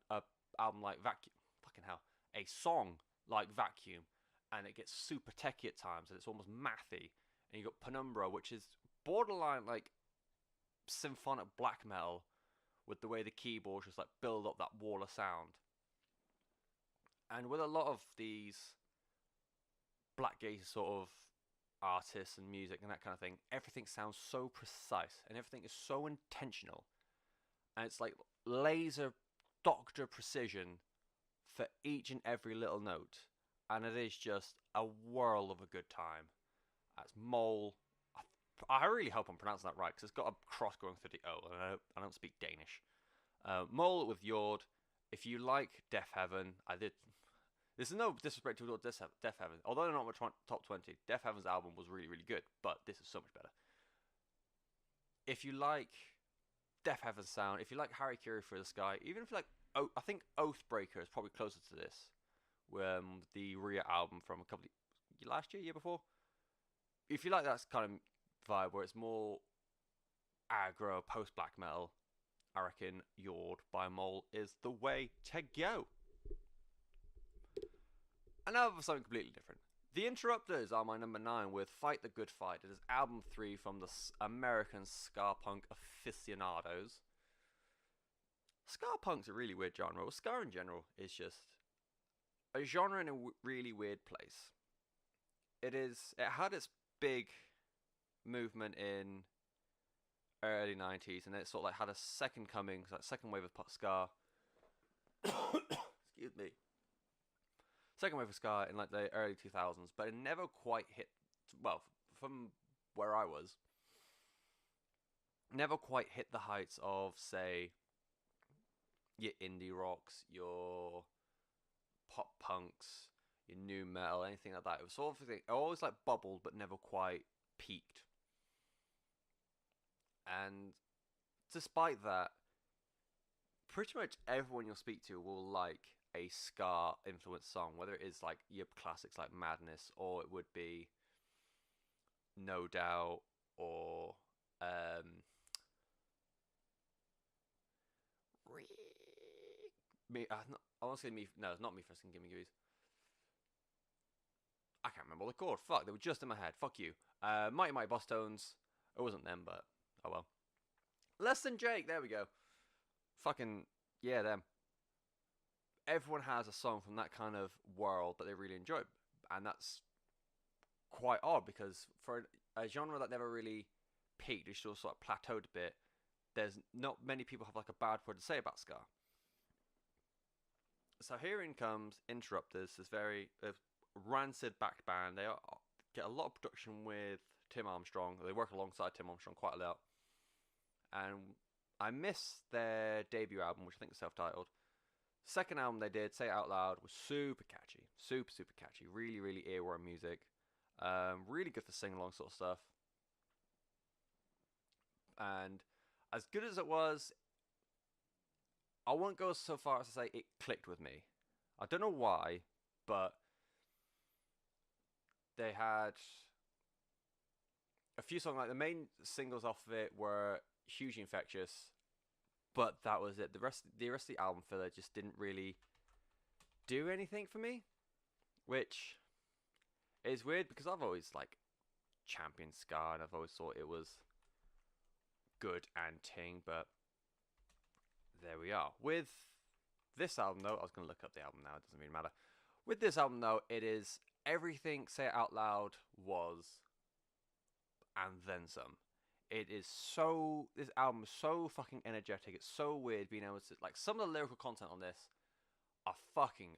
album like Vacuum, fucking hell, a song like Vacuum, and it gets super techy at times, and it's almost mathy. And you got Penumbra, which is borderline like symphonic black metal, with the way the keyboards just like build up that wall of sound. And with a lot of these blackgazy sort of artists and music and that kind of thing, everything sounds so precise and everything is so intentional, and it's like laser doctor precision for each and every little note, and it is just a whirl of a good time. That's Mole. I really hope I'm pronouncing that right, because it's got a cross going through the O, and I don't speak Danish. Mole with Jord. If you like Death Heaven, this is no disrespect to Death Heaven. Although they're not my top 20, Death Heaven's album was really, really good, but this is so much better. If you like Death Heaven's sound, if you like Harry Curie for the Sky, even if you like, I think Oathbreaker is probably closer to this, the Rhea album from last year before. If you like that kind of vibe where it's more aggro, post-black metal, I reckon Jord by Mole is the way to go. And now for something completely different. The Interrupters are my number 9 with Fight the Good Fight. It is album 3 from the American ska punk aficionados. Ska punk's a really weird genre. Well, ska in general is just a genre in a really weird place. It had its big movement in early 90s, and then it sort of like had a second coming, like second wave of ska. Excuse me. Second wave of ska in like the early 2000s, but it never quite hit, well, from where I was, never quite hit the heights of, say, your indie rocks, your pop punks, your new metal, anything like that. It was sort of thing, always like bubbled, but never quite peaked. And despite that, pretty much everyone you'll speak to will like a ska influenced song, whether it is like your classics like Madness, or it would be No Doubt, or I want to say me. No, it's not Me First and Gimme Gooey's. I can't remember what they're called. Fuck, they were just in my head. Fuck you. Mighty Mighty Boss Tones. It wasn't them, but oh well. Less Than Jake. There we go. Fucking yeah, them. Everyone has a song from that kind of world that they really enjoy, and that's quite odd, because for a genre that never really peaked, it's just sort of plateaued a bit. There's not many people have like a bad word to say about ska. So here in comes Interrupters, this very rancid back band. They get a lot of production with Tim Armstrong. They work alongside Tim Armstrong quite a lot. And I miss their debut album, which I think is self-titled. Second album they did, Say It Out Loud, was super catchy. Super, super catchy. Really, really earworm music. Really good for sing-along sort of stuff. And as good as it was, I won't go so far as to say it clicked with me. I don't know why, but they had a few songs, like the main singles off of it were hugely infectious, but that was it. The rest of the album filler just didn't really do anything for me, which is weird because I've always like championed ska and I've always thought it was good and ting, but there we are. With this album though, I was going to look up the album now, it doesn't really matter. With this album though, it is everything Say It Out Loud was and then some. This album is so fucking energetic. It's so weird being able to, like, some of the lyrical content on this are fucking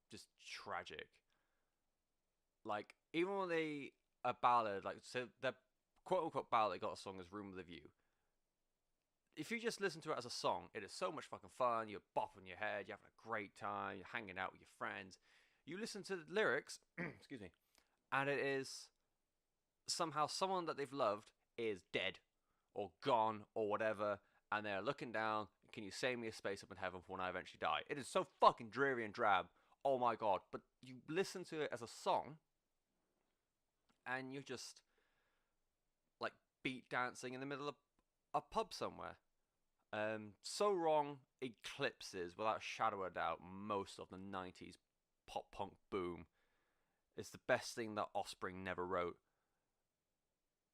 just tragic. Like, even when a ballad, like, so the quote unquote ballad got a song as Room with a View. If you just listen to it as a song, it is so much fucking fun. You're bopping your head, you're having a great time, you're hanging out with your friends. You listen to the lyrics, excuse me, and it is somehow someone that they've loved is dead or gone or whatever, and they're looking down, can you save me a space up in heaven for when I eventually die? It is so fucking dreary and drab. Oh my god. But you listen to it as a song, and you're just like beat dancing in the middle of a pub somewhere. So Wrong eclipses, without a shadow of a doubt, most of the 90s pop punk boom. It's the best thing that Offspring never wrote.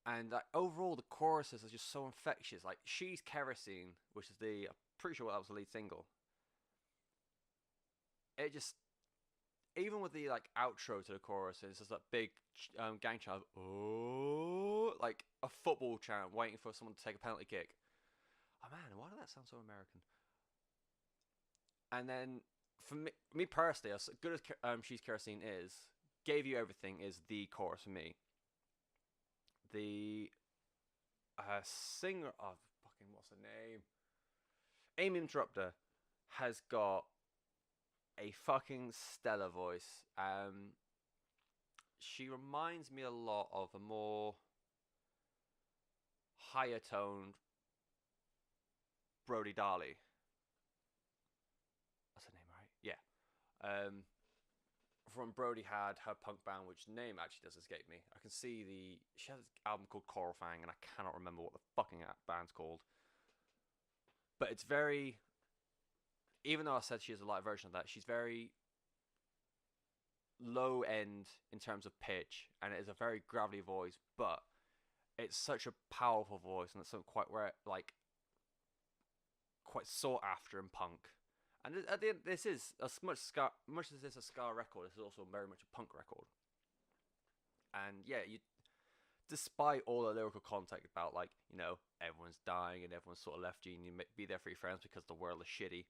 And overall, the choruses are just so infectious. Like, She's Kerosene, which is I'm pretty sure that was the lead single. It just, even with the, like, outro to the chorus, it's just that big gang chant, oh, like a football chant waiting for someone to take a penalty kick. Oh man, why did that sound so American? And then, for me personally, as good as She's Kerosene is, Gave You Everything is the chorus for me. The singer of fucking what's her name? Amy Interrupter has got a fucking stellar voice. She reminds me a lot of a more higher toned Brody Darley. That's her name, right? Yeah. From Brody had her punk band, which name actually does escape me. I can see she has an album called Coral Fang, and I cannot remember what the fucking band's called. But it's very, even though I said she has a light version of that, she's very low end in terms of pitch, and it is a very gravelly voice, but it's such a powerful voice, and it's something quite rare, like quite sought after in punk. And at the end, this is as much as this is a ska record, this is also very much a punk record. And yeah, despite all the lyrical content about, like, you know, everyone's dying and everyone's sort of left you and you be there for your friends because the world is shitty,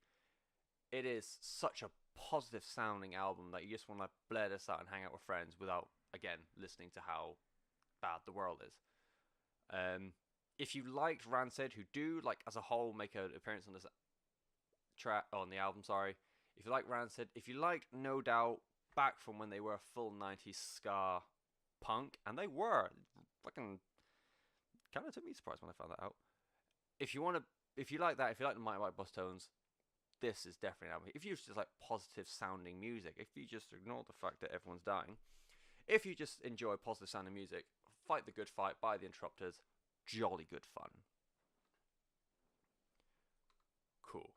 it is such a positive sounding album that you just want to blare this out and hang out with friends without, again, listening to how bad the world is. If you liked Rancid, who do, like, as a whole, make an appearance on this on the album, sorry. If you like Rancid, if you liked No Doubt back from when they were a full 90s ska punk, and they were fucking kind of took me surprised when I found that out. If you like that, if you like the Mighty White Bus Tones, this is definitely an album. If you just like positive sounding music, if you just ignore the fact that everyone's dying, if you just enjoy positive sounding music, Fight the Good Fight by the Interrupters, jolly good fun. Cool.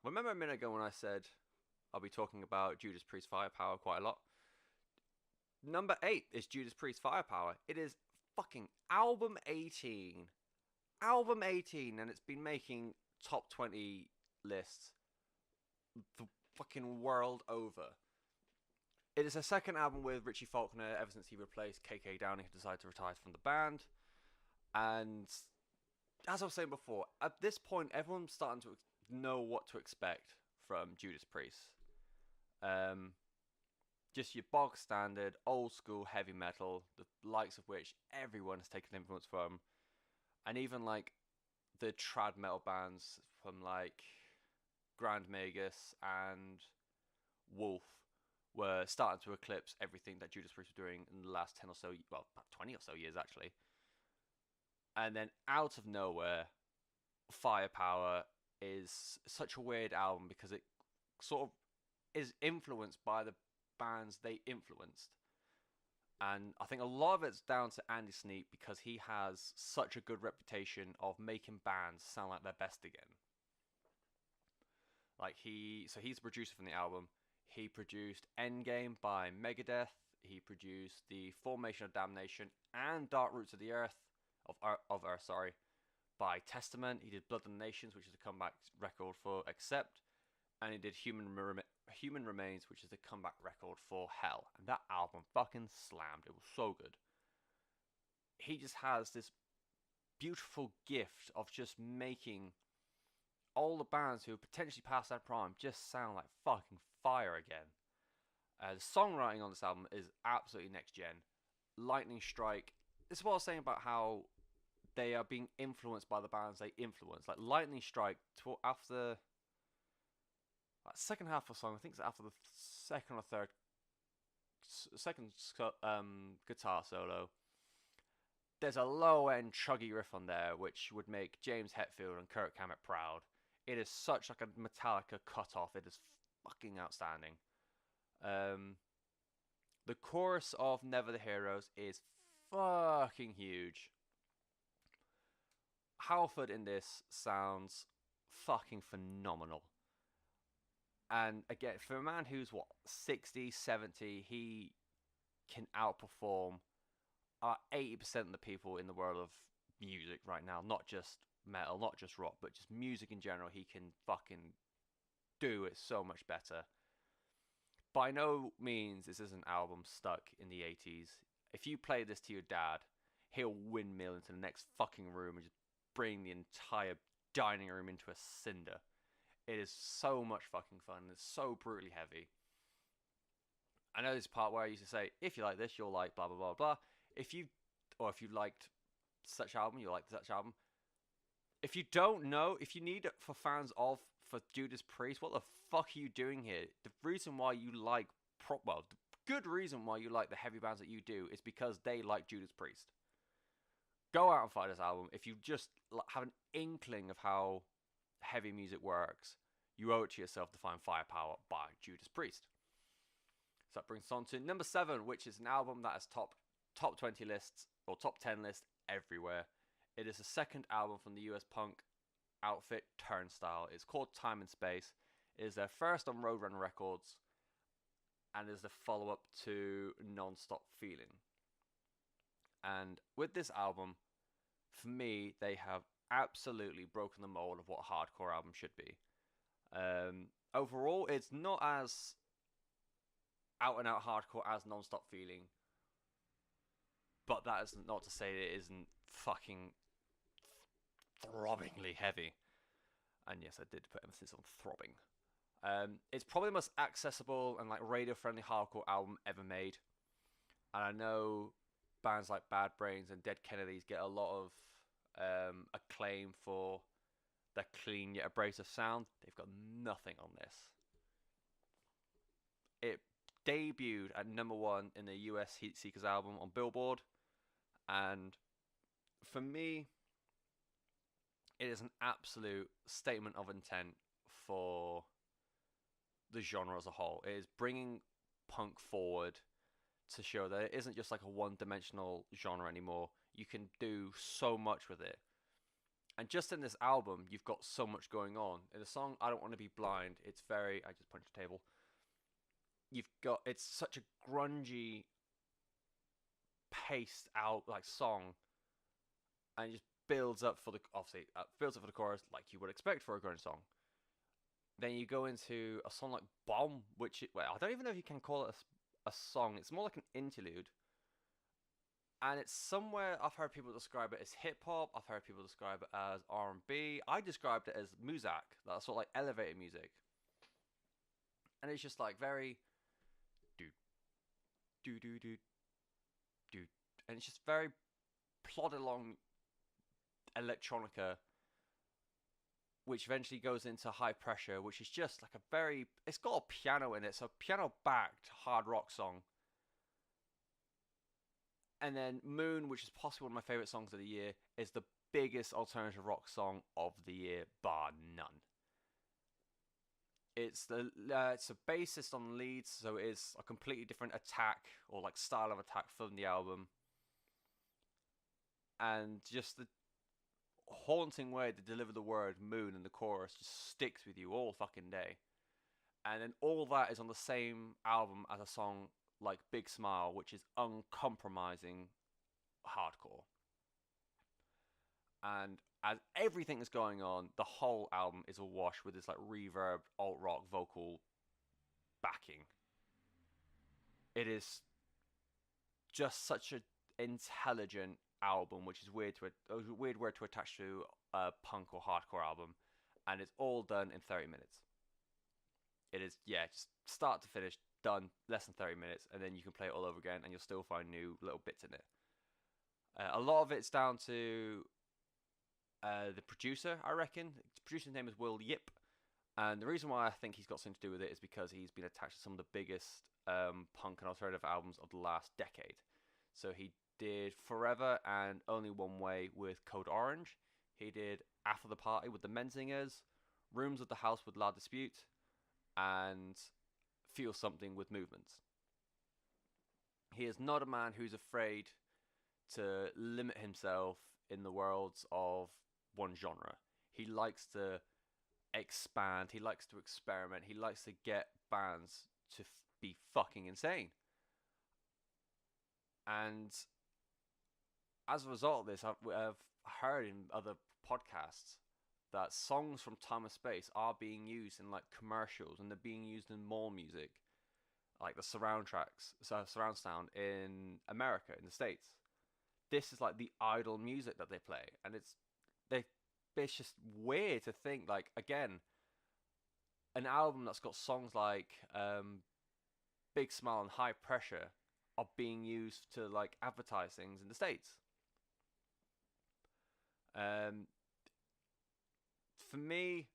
Remember a minute ago when I said I'll be talking about Judas Priest Firepower quite a lot? Number 8 is Judas Priest Firepower. It is fucking album 18. Album 18, and it's been making top 20 lists the fucking world over. It is a second album with Richie Faulkner ever since he replaced KK Downing, who decided to retire from the band. And as I was saying before, at this point, everyone's starting to know what to expect from Judas Priest. just your bog standard, old school heavy metal, the likes of which everyone has taken influence from. And even like the trad metal bands from like Grand Magus and Wolf were starting to eclipse everything that Judas Priest were doing in the last 10 or so, well, about 20 or so years actually. And then out of nowhere, Firepower is such a weird album because it sort of is influenced by the bands they influenced. And I think a lot of it's down to Andy Sneap because he has such a good reputation of making bands sound like their best again. Like he's the producer from the album. He produced Endgame by Megadeth. He produced the Formation of Damnation and Dark Roots of the Earth of Earth, sorry, by Testament. He did Blood of the Nations, which is a comeback record for Accept, and he did Human Remains, which is the comeback record for Hell. And that album fucking slammed. It was so good. He just has this beautiful gift of just making all the bands who potentially past their prime just sound like fucking fire again. The songwriting on this album is absolutely next gen. Lightning Strike. This is what I was saying about how they are being influenced by the bands they influence. Like Lightning Strike, after second half of the song, I think it's after the second or third, second guitar solo. There's a low end chuggy riff on there, which would make James Hetfield and Kirk Hammett proud. It is such like a Metallica cut off. It is fucking outstanding. The chorus of Never the Heroes is fucking huge. Halford in this sounds fucking phenomenal. And again, for a man who's 60, 70, he can outperform 80% of the people in the world of music right now. Not just metal, not just rock, but just music in general. He can fucking do it so much better. By no means is this an album stuck in the 80s. If you play this to your dad, he'll windmill into the next fucking room and just bring the entire dining room into a cinder. It is so much fucking fun. It's so brutally heavy. I know this part where I used to say, if you like this, you'll like blah, blah, blah, blah. If you liked such album, you'll like such album. If you don't know, if you need it for fans of, for Judas Priest, what the fuck are you doing here? The reason why you like, the good reason why you like the heavy bands that you do is because they like Judas Priest. Go out and find this album. If you just have an inkling of how heavy music works, you owe it to yourself to find Firepower by Judas Priest. So that brings us on to number 7, which is an album that has top 20 lists or top 10 lists everywhere. It is the second album from the US punk outfit Turnstile. It's called Time and Space. It is their first on Roadrunner Records and is the follow-up to Non-Stop Feeling. And with this album, for me, they have absolutely broken the mold of what a hardcore album should be. Overall, it's not as out-and-out hardcore as Non-Stop Feeling, but that is not to say it isn't fucking throbbingly heavy. And yes, I did put emphasis on throbbing. It's probably the most accessible and like radio-friendly hardcore album ever made. And I know bands like Bad Brains and Dead Kennedys get a lot of acclaim for their clean yet abrasive sound. They've got nothing on this. It debuted at number 1 in the US Heat Seekers album on Billboard, and for me, it is an absolute statement of intent for the genre as a whole. It is bringing punk forward to show that it isn't just like a one-dimensional genre anymore. You can do so much with it. And just in this album, you've got so much going on. In the song I Don't Want to Be Blind, it's very... I just punched the table. It's such a grungy, paced out like song, and it just builds up for the chorus like you would expect for a grunge song. Then you go into a song like Bomb, which I don't even know if you can call it a song. It's more like an interlude. And it's somewhere, I've heard people describe it as hip-hop, I've heard people describe it as R&B. I described it as muzak, that's sort of like elevator music. And it's just like very... do do do do, and it's just very plodded along electronica, which eventually goes into High Pressure, which is just like a very, it's got a piano in it, so piano backed hard rock song. And then Moon, which is possibly one of my favorite songs of the year, is the biggest alternative rock song of the year, bar none. It's a bassist on leads, so it is a completely different attack or like style of attack from the album, and just the haunting way to deliver the word moon in the chorus just sticks with you all fucking day. And then all that is on the same album as a song like Big Smile, which is uncompromising hardcore. And as everything is going on, the whole album is awash with this like reverb alt rock vocal backing. It is just such an intelligent album, which is a weird word to attach to a punk or hardcore album, and it's all done in 30 minutes. It is, yeah, just start to finish, done, less than 30 minutes, and then you can play it all over again, and you'll still find new little bits in it. A lot of it's down to the producer, I reckon. The producer's name is Will Yip, and the reason why I think he's got something to do with it is because he's been attached to some of the biggest punk and alternative albums of the last decade. So he did Forever and Only One Way with Code Orange. He did After the Party with the Menzingers, Rooms of the House with La Dispute, and Feel Something with Movements. He is not a man who's afraid to limit himself in the worlds of one genre. He likes to expand, he likes to experiment, he likes to get bands to be fucking insane. And as a result of this, I've heard in other podcasts that songs from Time and Space are being used in like commercials, and they're being used in more music, like the surround sound in America, in the States. This is like the idol music that they play, and it's just weird to think, like, again, an album that's got songs like Big Smile and High Pressure are being used to like advertise things in the States. For me,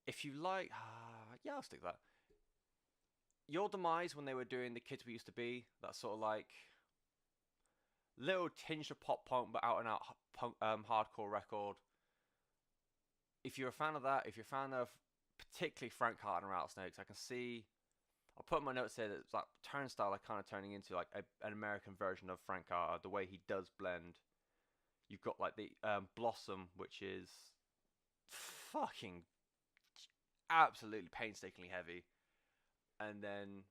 if you like, yeah, I'll stick that. Your Demise, when they were doing The Kids We Used to Be, that sort of like little tinge of pop punk but out and out punk, hardcore record. If you're a fan of that, if you're a fan of particularly Frank Carter and Rattlesnakes, I can see, I'll put in my notes here that it's like Turnstile are kind of turning into like an American version of Frank Carter, the way he does blend. You've got like the Blossom, which is fucking absolutely painstakingly heavy, and then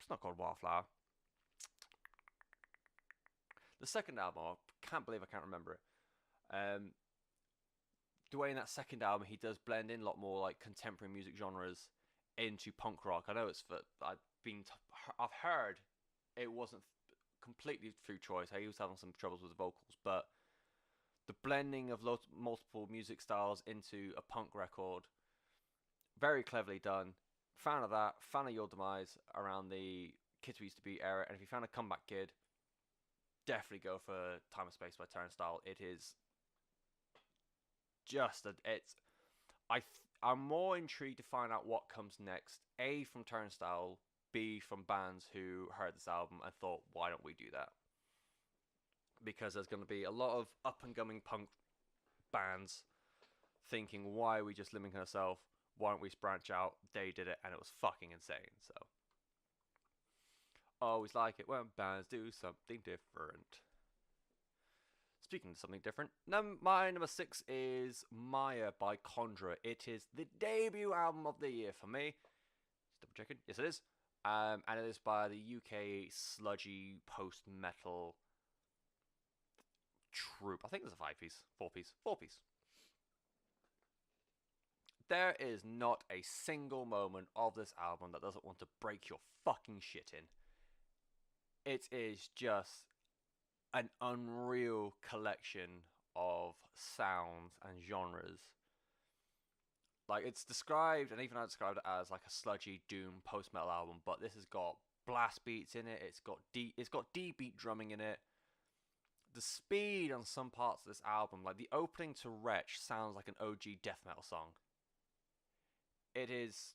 it's not called Wildflower. The second album, I can't believe I can't remember it. The way in that second album he does blend in a lot more like contemporary music genres into punk rock. I know I've heard it wasn't completely through choice. He was having some troubles with the vocals, but the blending of multiple music styles into a punk record, very cleverly done. Fan of that. Fan of Your Demise around the Kids We Used to Be era. And if you found a Comeback Kid, definitely go for Time and Space by Turnstile. It is just I'm more intrigued to find out what comes next. A, from Turnstile. B, from bands who heard this album and thought, why don't we do that? Because there's going to be a lot of up and coming punk bands thinking, why are we just limiting ourselves? Why don't we branch out? They did it, and it was fucking insane. So, I always like it when bands do something different. Speaking of something different, my number 6 is Maya by Conjurer. It is the debut album of the year for me. Just double checking. Yes, it is. And it is by the UK sludgy post-metal troupe. I think it's a 4-piece. There is not a single moment of this album that doesn't want to break your fucking shit in. It is just an unreal collection of sounds and genres. Like, it's described, and even I described it as like a sludgy doom post metal album, but this has got blast beats in it. It's got D beat drumming in it. The speed on some parts of this album, like the opening to Wretch, sounds like an OG death metal song. It is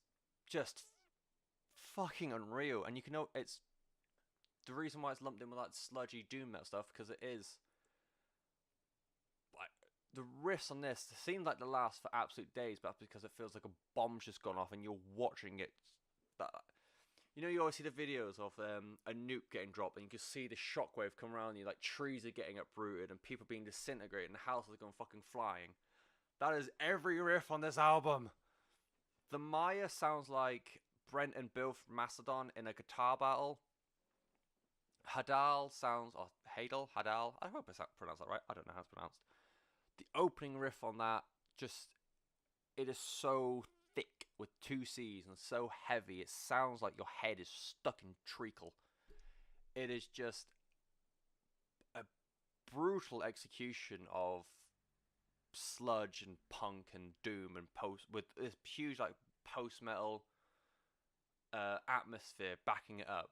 just fucking unreal, and you can know it's the reason why it's lumped in with that sludgy doom metal stuff, because it is like the riffs on this seem like they last for absolute days, but that's because it feels like a bomb's just gone off and you're watching it. That, you know, you always see the videos of a nuke getting dropped, and you can see the shockwave come around you, like trees are getting uprooted and people being disintegrated and houses are going fucking flying. That is every riff on this album. The Maya sounds like Brent and Bill from Mastodon in a guitar battle. Hadal sounds, or Hadal, I hope I pronounced that right. I don't know how it's pronounced. The opening riff on that, just, it is so thick with two C's and so heavy. It sounds like your head is stuck in treacle. It is just a brutal execution of sludge and punk and doom and post, with this huge like post metal atmosphere backing it up.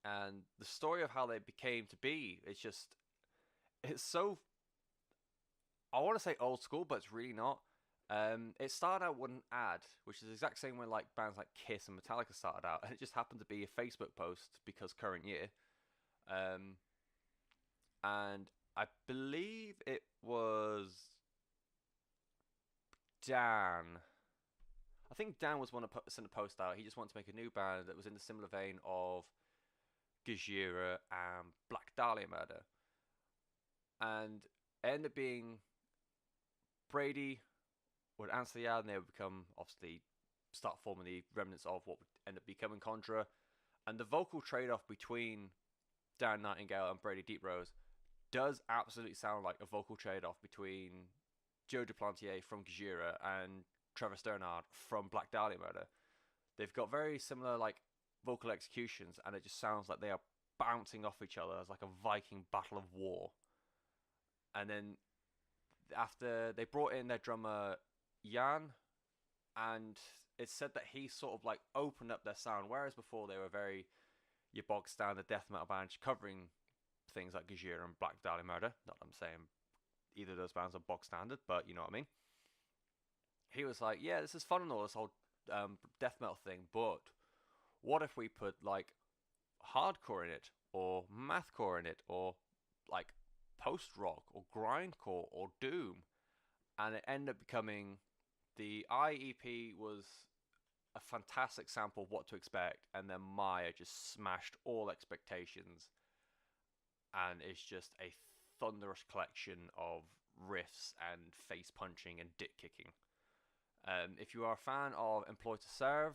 And the story of how they became to be, it's so, I want to say old school, but it's really not. It started out with an ad, which is the exact same way like bands like Kiss and Metallica started out, and it just happened to be a Facebook post because current year. And I believe it was Dan. I think Dan was one to send a post out. He just wanted to make a new band that was in the similar vein of Gajira and Black Dahlia Murder. And it ended up being Brady would answer the ad, and they would become, obviously, start forming the remnants of what would end up becoming Conjura. And the vocal trade-off between Dan Nightingale and Brady Deeprose does absolutely sound like a vocal trade-off between Joe Duplantier from Gajira and Trevor Sternard from Black Dahlia Murder. They've got very similar like vocal executions, and it just sounds like they are bouncing off each other as like a Viking battle of war. And then after they brought in their drummer Jan, and it's said that he sort of like opened up their sound, whereas before they were very your bog standard death metal band covering things like Gajira and Black Dahlia Murder. Not that I'm saying either of those bands are bog standard, but you know what I mean. He was like, yeah, this is fun and all, this whole death metal thing, but what if we put like hardcore in it, or mathcore in it, or like post rock, or grindcore, or doom? And it ended up becoming, the IEP was a fantastic sample of what to expect, and then Maya just smashed all expectations, and it's just a thunderous collection of riffs and face punching and dick kicking. If you are a fan of Employ to Serve,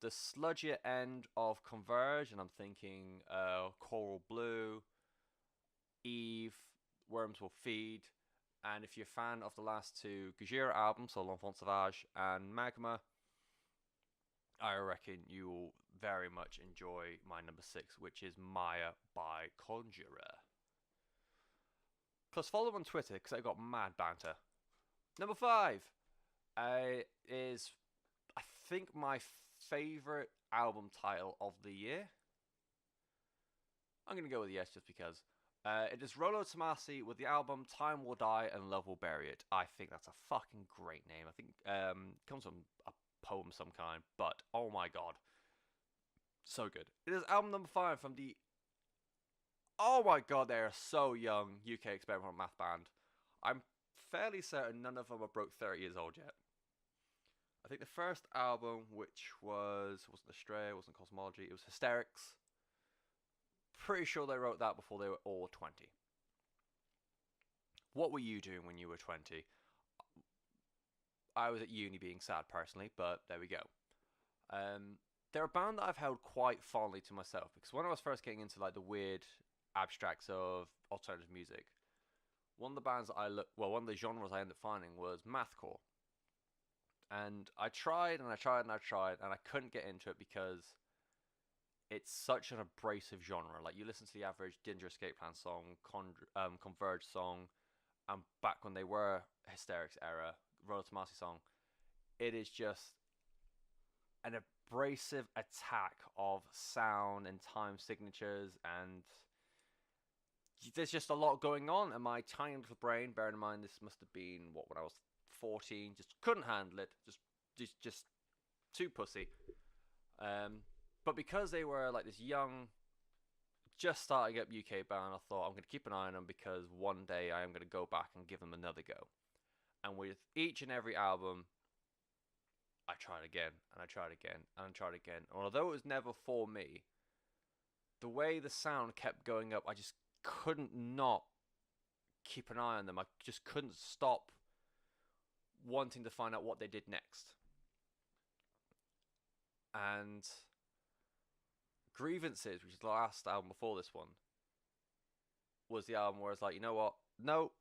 the sludgier end of Converge, and I'm thinking Coral Blue, Eve, Worms Will Feed, and if you're a fan of the last two Gajira albums, so L'Enfant Sauvage and Magma, I reckon you will very much enjoy my number 6, which is Maya by Conjurer. Plus follow them on Twitter, because I got mad banter. Number 5 is, I think, my favourite album title of the year. I'm going to go with yes, just because. It is Rolo Tomasi with the album Time Will Die and Love Will Bury It. I think that's a fucking great name. I think it comes from a poem of some kind, but oh my god. So good. It is album number 5 from the, oh my god, they are so young, UK experimental math band. I'm fairly certain none of them are broke 30 years old yet. I think the first album, which wasn't Astray, it wasn't Cosmology, it was Hysterics. Pretty sure they wrote that before they were all 20. What were you doing when you were 20? I was at uni being sad personally, but there we go. They're a band that I've held quite fondly to myself, because when I was first getting into like the weird abstracts of alternative music, one of the bands that one of the genres I ended up finding was mathcore. And I tried and I tried and I tried, and I couldn't get into it because it's such an abrasive genre. Like, you listen to the average Ginger Escape Plan song, Converge song, and back when they were Hysterics era, Road to Marcy song, it is just an abrasive attack of sound and time signatures, and there's just a lot going on. And my tiny little brain, bearing in mind this must have been when I was 14, just couldn't handle it. Just too pussy. But because they were like this young, just starting up UK band, I thought I'm going to keep an eye on them because one day I am going to go back and give them another go. And with each and every album, I tried again, and I tried again, and I tried again. And although it was never for me, the way the sound kept going up, I just couldn't not keep an eye on them. I just couldn't stop wanting to find out what they did next. And Grievances, which is the last album before this one, was the album where I was like, you know what? No,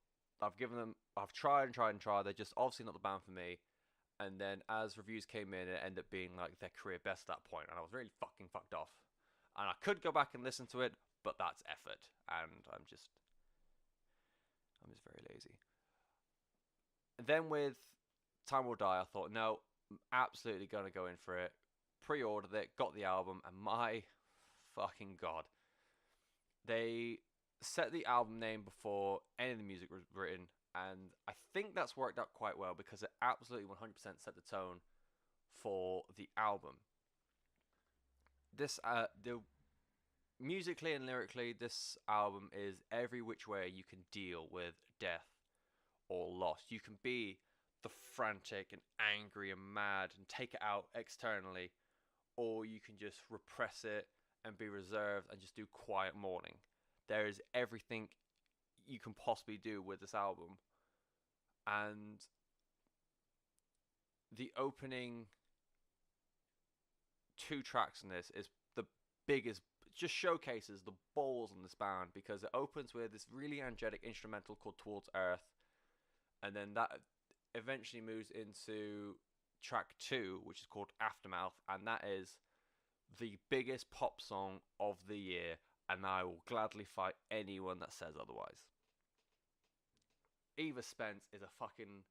I've tried and tried and tried. They're just obviously not the band for me. And then as reviews came in, it ended up being like their career best at that point, and I was really fucking fucked off. And I could go back and listen to it, but that's effort, and I'm just very lazy. And then with Time Will Die, I thought, no, I'm absolutely gonna go in for it. Pre-ordered it, got the album, and my fucking god, they set the album name before any of the music was written, and I think that's worked out quite well because it absolutely 100% set the tone for the album. This musically and lyrically, this album is every which way you can deal with death or loss. You can be the frantic and angry and mad and take it out externally, or you can just repress it and be reserved and just do quiet mourning. There is everything you can possibly do with this album. And the opening 2 tracks in this is the biggest, just showcases the balls in this band, because it opens with this really angelic instrumental called Towards Earth, and then that eventually moves into track 2, which is called Aftermath, and that is the biggest pop song of the year, and I will gladly fight anyone that says otherwise. Eva Spence is a fucking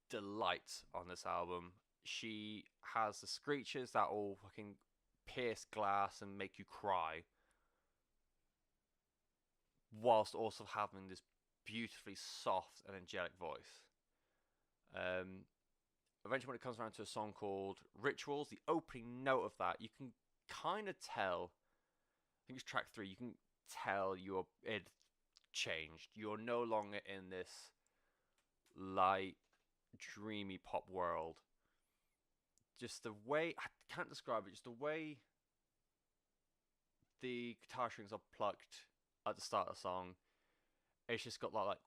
delight on this album. She has the screeches that will fucking pierce glass and make you cry, whilst also having this beautifully soft and angelic voice. Eventually, when it comes around to a song called Rituals, the opening note of that, you can kind of tell, I think it's track 3, you can tell it changed. You're no longer in this light, dreamy pop world. Just the way, I can't describe it, just the way the guitar strings are plucked at the start of the song, it's just got like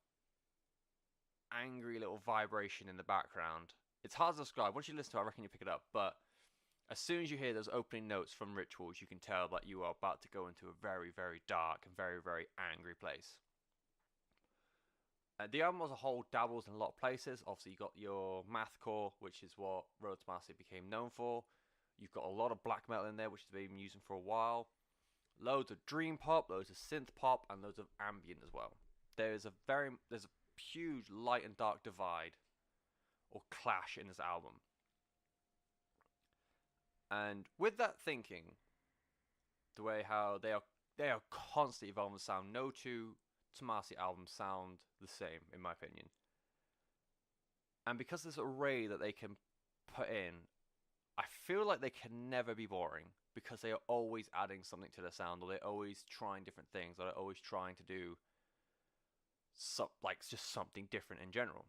angry little vibration in the background. It's hard to describe. Once you listen to it, I reckon you pick it up. But as soon as you hear those opening notes from Rituals, you can tell that you are about to go into a very, very dark and very, very angry place. The album as a whole dabbles in a lot of places. Obviously, you've got your mathcore, which is what Road to Marcy became known for. You've got a lot of black metal in there, which they've been using for a while. Loads of dream pop, loads of synth pop, and loads of ambient as well. There's a huge light and dark divide or clash in this album. And with that thinking, the way how they are constantly evolving the sound, no two Tomasi albums sound the same, in my opinion. And because there's an array that they can put in, I feel like they can never be boring, because they are always adding something to the sound, or they're always trying different things, or they're always trying to do just something different in general.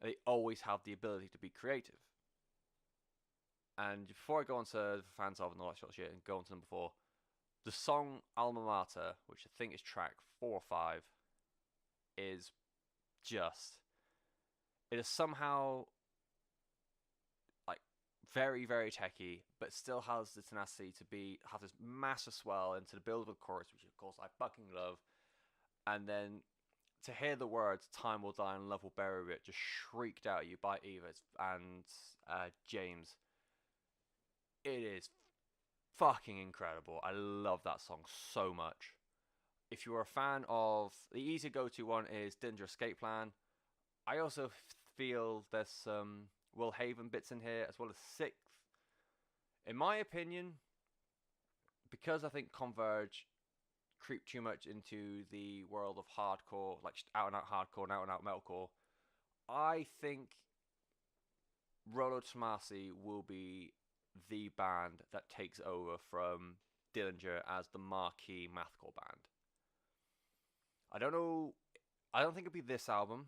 They always have the ability to be creative. And before I go on to the fans of and all that sort of shit, and go on to them before, the song Alma Mater, which I think is track 4 or 5, is just, it is somehow like very, very techy, but still has the tenacity to have this massive swell into the build of the chorus, which of course I fucking love. And then to hear the words "Time will die and love will bury it" just shrieked out at you by Eva and James, it is fucking incredible. I love that song so much. If you're a fan of, the easy go-to one is Dillinger Escape Plan. I also feel there's some Will Haven bits in here, as well as Sixth. In my opinion, because I think Converge creep too much into the world of hardcore, like out and out hardcore and out metalcore, I think Rolo Tomasi will be the band that takes over from Dillinger as the marquee mathcore band. I don't know. I don't think it'll be this album.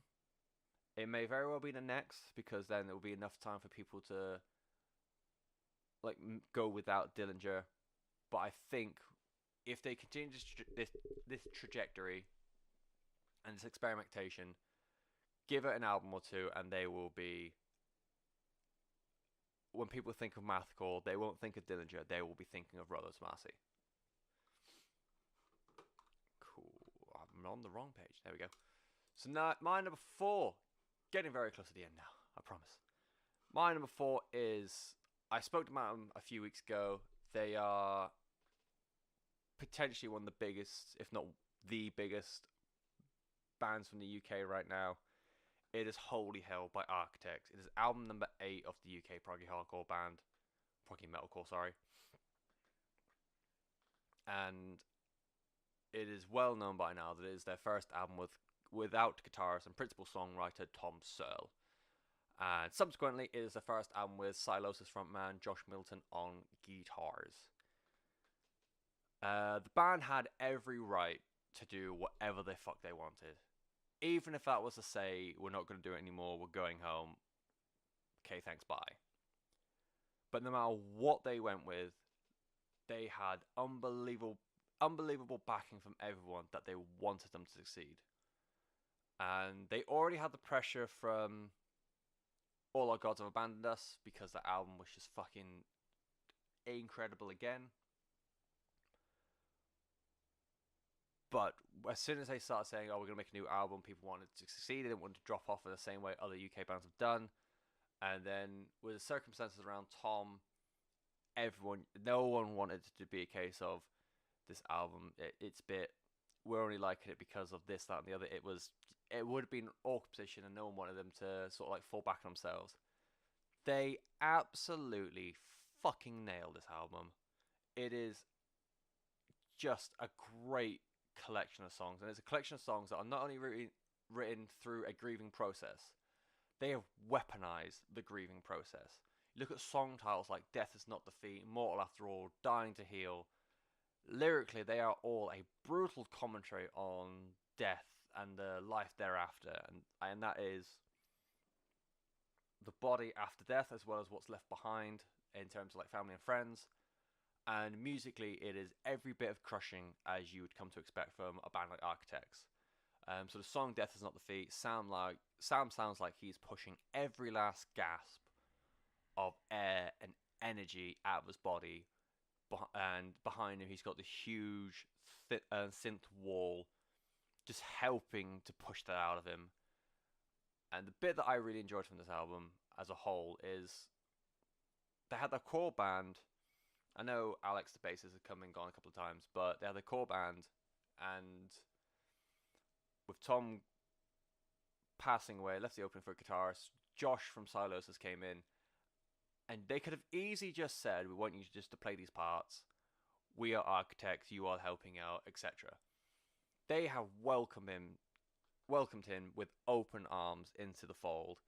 It may very well be the next, because then there will be enough time for people to like go without Dillinger. But I think if they continue this trajectory and this experimentation, give it an album or two, and they will be. When people think of mathcore, they won't think of Dillinger. They will be thinking of Rolo Tomasi. Cool. I'm on the wrong page. There we go. So now, my number 4, getting very close to the end now, I promise. My number 4 is, I spoke about them a few weeks ago. They are potentially one of the biggest, if not the biggest, bands from the UK right now. It is Holy Hell by Architects. It is album number 8 of the UK proggy hardcore band. Proggy metalcore, sorry. And it is well known by now that it is their first album without guitarist and principal songwriter Tom Searle. And subsequently, it is the first album with Silosis frontman Josh Middleton on guitars. The band had every right to do whatever the fuck they wanted. Even if that was to say, we're not going to do it anymore, we're going home. Okay, thanks, bye. But no matter what they went with, they had unbelievable backing from everyone that they wanted them to succeed. And they already had the pressure from All Our Gods Have Abandoned Us, because the album was just fucking incredible again. But as soon as they started saying, oh, we're going to make a new album, people wanted to succeed. They didn't want to drop off in the same way other UK bands have done. And then with the circumstances around Tom, no one wanted it to be a case of this album, it's bit, we're only liking it because of this, that, and the other. It would have been an awkward position, and no one wanted them to sort of like fall back on themselves. They absolutely fucking nailed this album. It is just a great collection of songs, and it's a collection of songs that are not only written through a grieving process, they have weaponized the grieving process. You look at song titles like Death Is Not Defeat, Immortal After All, Dying to Heal. Lyrically, they are all a brutal commentary on death and the life thereafter, and that is the body after death, as well as what's left behind in terms of like family and friends. And musically, it is every bit of crushing as you would come to expect from a band like Architects. So the song "Death Is Not Defeat" Sam sounds like he's pushing every last gasp of air and energy out of his body, and behind him he's got the huge synth wall, just helping to push that out of him. And the bit that I really enjoyed from this album as a whole is they had their core band. I know Alex, the bassist, has come and gone a couple of times, but they had their core band, and with Tom passing away, left the opening for a guitarist. Josh from Silosis came in, and they could have easily just said, we want you just to play these parts. We are Architects, you are helping out, etc. They have welcomed him with open arms into the fold.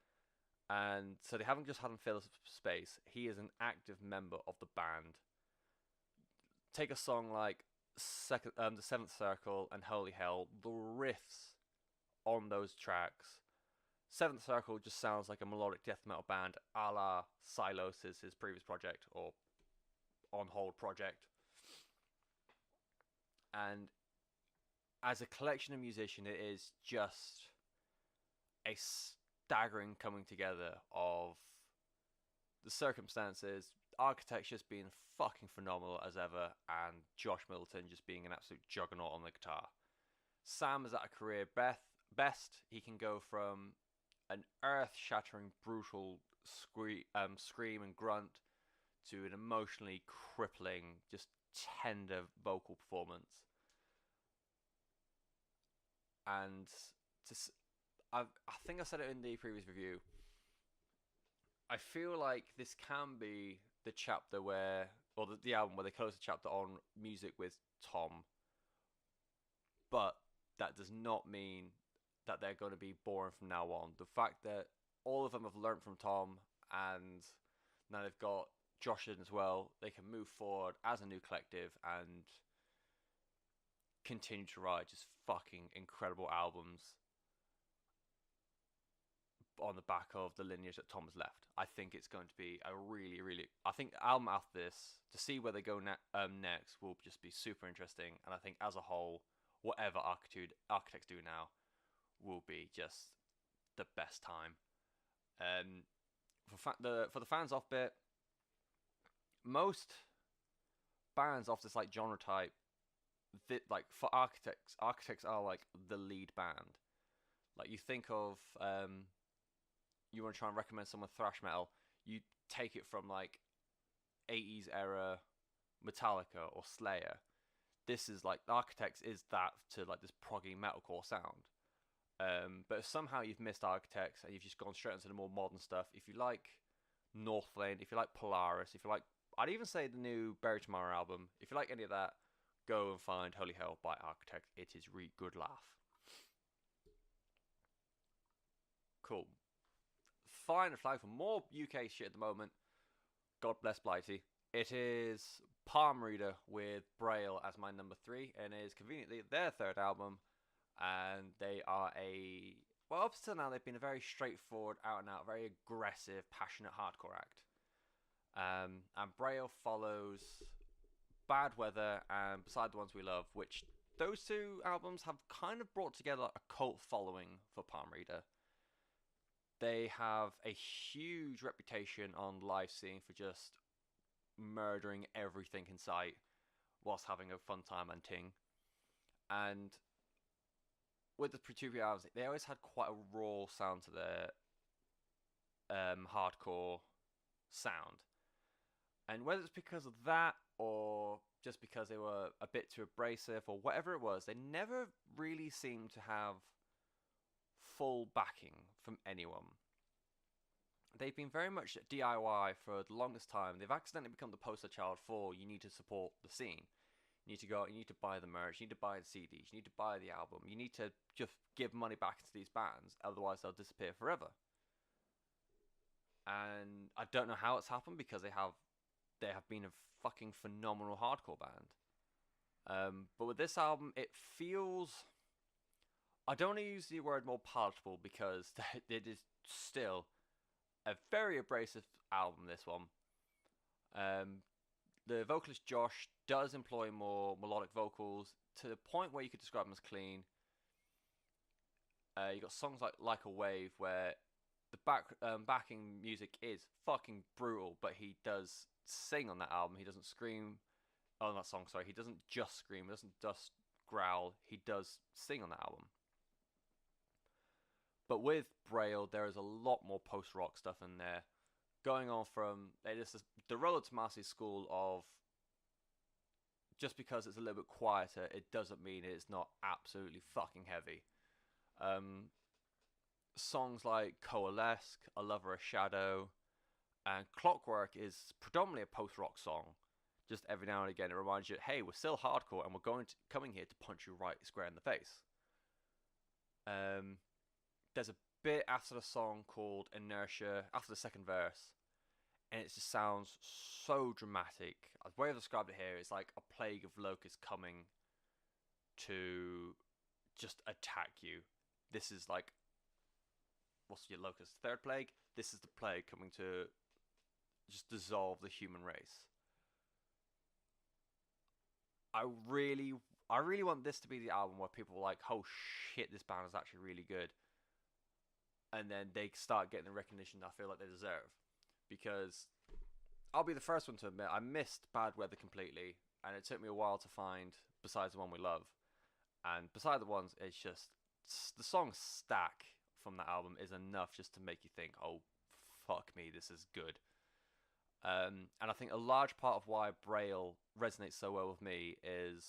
And so they haven't just had him fill space. He is an active member of the band. Take a song like The Seventh Circle and Holy Hell, the riffs on those tracks. Seventh Circle just sounds like a melodic death metal band a la Silosis, his previous project, or On Hold project. And as a collection of musicians, it is just a staggering coming together of the circumstances. Architects just being fucking phenomenal as ever, and Josh Middleton just being an absolute juggernaut on the guitar. Sam is at a career best. He can go from an earth-shattering, brutal scream and grunt to an emotionally crippling, just tender vocal performance. And I think I said it in the previous review. I feel like this can be the chapter where, or the album where they close the chapter on music with Tom, but that does not mean that they're going to be boring from now on. The fact that all of them have learned from Tom, and now they've got Josh in as well, they can move forward as a new collective and continue to write just fucking incredible albums on the back of the lineage that Tom has left. I think it's going to be a really, really... I think the album after this, to see where they go next, will just be super interesting. And I think as a whole, whatever Architects do now will be just the best time. For the fans off bit, most bands off this like genre type, like for Architects are like the lead band. Like you think of... you want to try and recommend someone thrash metal, you take it from like 80s era Metallica or Slayer. This is like Architects is that to like this proggy metalcore sound. But if somehow you've missed Architects and you've just gone straight into the more modern stuff, if you like Northlane, if you like Polaris, if you like, I'd even say the new Bury Tomorrow album, if you like any of that, go and find Holy Hell by Architects. It is really good laugh. Cool. Final flag for more UK shit at the moment. God bless Blighty. It is Palm Reader with Braille as my number 3, and it is conveniently their third album. And they are up to now they've been a very straightforward, out and out, very aggressive, passionate hardcore act. And Braille follows Bad Weather and Beside the Ones We Love, which those two albums have kind of brought together a cult following for Palm Reader. They have a huge reputation on the live scene for just murdering everything in sight whilst having a fun time and ting. And with the two albums, they always had quite a raw sound to their hardcore sound. And whether it's because of that or just because they were a bit too abrasive or whatever it was, they never really seemed to have full backing from anyone. They've been very much DIY for the longest time. They've accidentally become the poster child for you need to support the scene. You need to go out, you need to buy the merch, you need to buy the CDs, you need to buy the album, you need to just give money back to these bands, otherwise they'll disappear forever. And I don't know how it's happened because they have been a fucking phenomenal hardcore band. But with this album, it feels... I don't want to use the word more palatable because it is still a very abrasive album, this one. The vocalist Josh does employ more melodic vocals to the point where you could describe them as clean. You got songs like a Wave where the backing music is fucking brutal, but he does sing on that album. He doesn't scream on that song, sorry. He doesn't just scream, he doesn't just growl, he does sing on that album. But with Braille, there is a lot more post-rock stuff in there. Going on from the Rollo Tomasi school of just because it's a little bit quieter, it doesn't mean it's not absolutely fucking heavy. Songs like Coalesce, A Lover, A Shadow, and Clockwork is predominantly a post-rock song. Just every now and again it reminds you, hey, we're still hardcore and we're coming here to punch you right square in the face. There's a bit after the song called Inertia, after the second verse, and it just sounds so dramatic. The way I've described it here is like a plague of locusts coming to just attack you. This is like, what's your locust? Third plague? This is the plague coming to just dissolve the human race. I really want this to be the album where people are like, oh shit, this band is actually really good. And then they start getting the recognition I feel like they deserve. Because I'll be the first one to admit, I missed Bad Weather completely, and it took me a while to find Besides the One We Love. And Beside the Ones, it's just, the song Stack from that album is enough just to make you think, oh, fuck me, this is good. And I think a large part of why Braille resonates so well with me is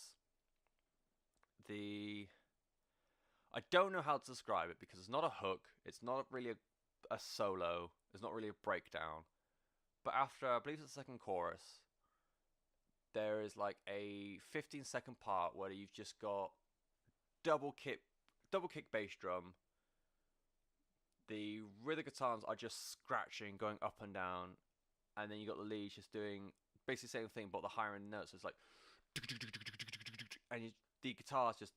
I don't know how to describe it because it's not a hook, it's not really a solo, it's not really a breakdown. But after, I believe it's the second chorus, there is like a 15-second part where you've just got double kick bass drum. The rhythm guitars are just scratching, going up and down, and then you got the leads just doing basically the same thing, but the higher end notes. So it's like, and the guitars just,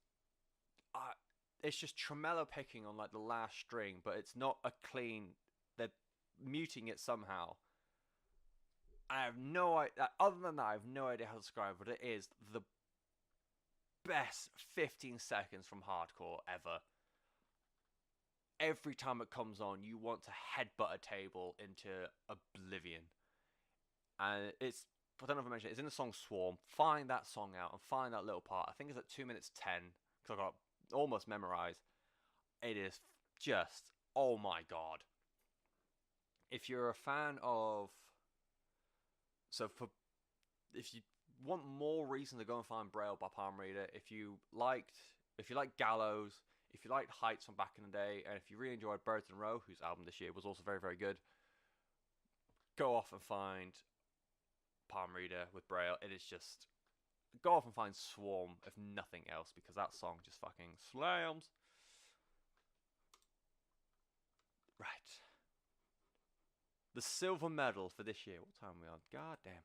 it's just tremolo picking on like the last string, but it's not a clean. They're muting it somehow. I have no idea. Other than that, I have no idea how to describe it. But it is the best 15 seconds from hardcore ever. Every time it comes on, you want to headbutt a table into oblivion. And it's, I don't know if I mentioned it, it's in the song Swarm. Find that song out and find that little part. I think it's at 2 minutes 10, because I got almost memorized. It is just, oh my god. If you're a fan of, if you want more reason to go and find Braille by Palm Reader, if you like Gallows, if you liked Heights from back in the day, and if you really enjoyed Birds in Row, whose album this year was also very, very good, go off and find Palm Reader with Braille. It is just, go off and find Swarm, if nothing else, because that song just fucking slams. Right. The silver medal for this year. What time are we on? God damn.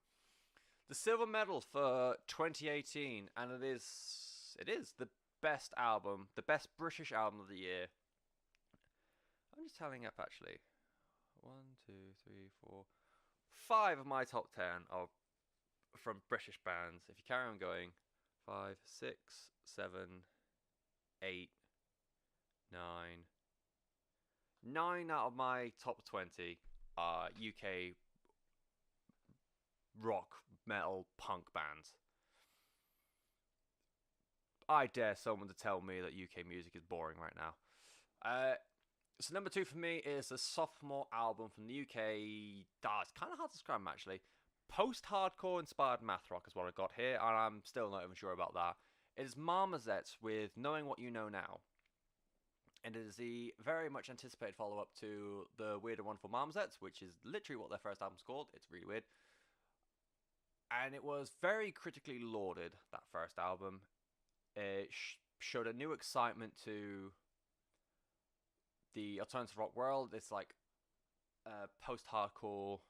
The silver medal for 2018, and it is the best album, the best British album of the year. I'm just tallying up actually. 1, 2, 3, 4, 5 of my top 10 are from British bands. If you carry on going, 5, 6, 7, 8, 9. 9 out of my top 20 are UK rock, metal, punk bands. I dare someone to tell me that UK music is boring right now. So number 2 for me is a sophomore album from the UK. It's kind of hard to describe them, actually. Post-hardcore inspired math rock is what I got here, and I'm still not even sure about that. It is Marmozets with Knowing What You Know Now. And it is the very much anticipated follow-up to the Weird and Wonderful Marmozets, which is literally what their first album's called. It's really weird. And it was very critically lauded, that first album. It showed a new excitement to the alternative rock world. It's like post-hardcore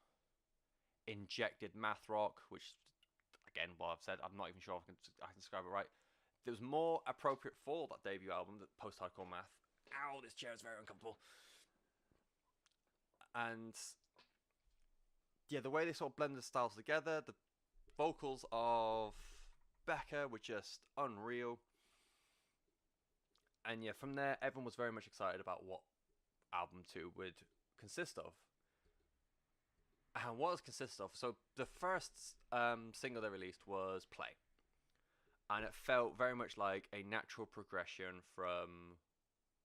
injected math rock, which, again, what I've said, I'm not even sure if I can describe it right. It was more appropriate for that debut album, the post-hardcore math. Ow, this chair is very uncomfortable. And yeah, the way they sort of blended the styles together, the vocals of Becca were just unreal. And yeah, from there, everyone was very much excited about what album 2 would consist of. And what it consists of, so the first single they released was Play. And it felt very much like a natural progression from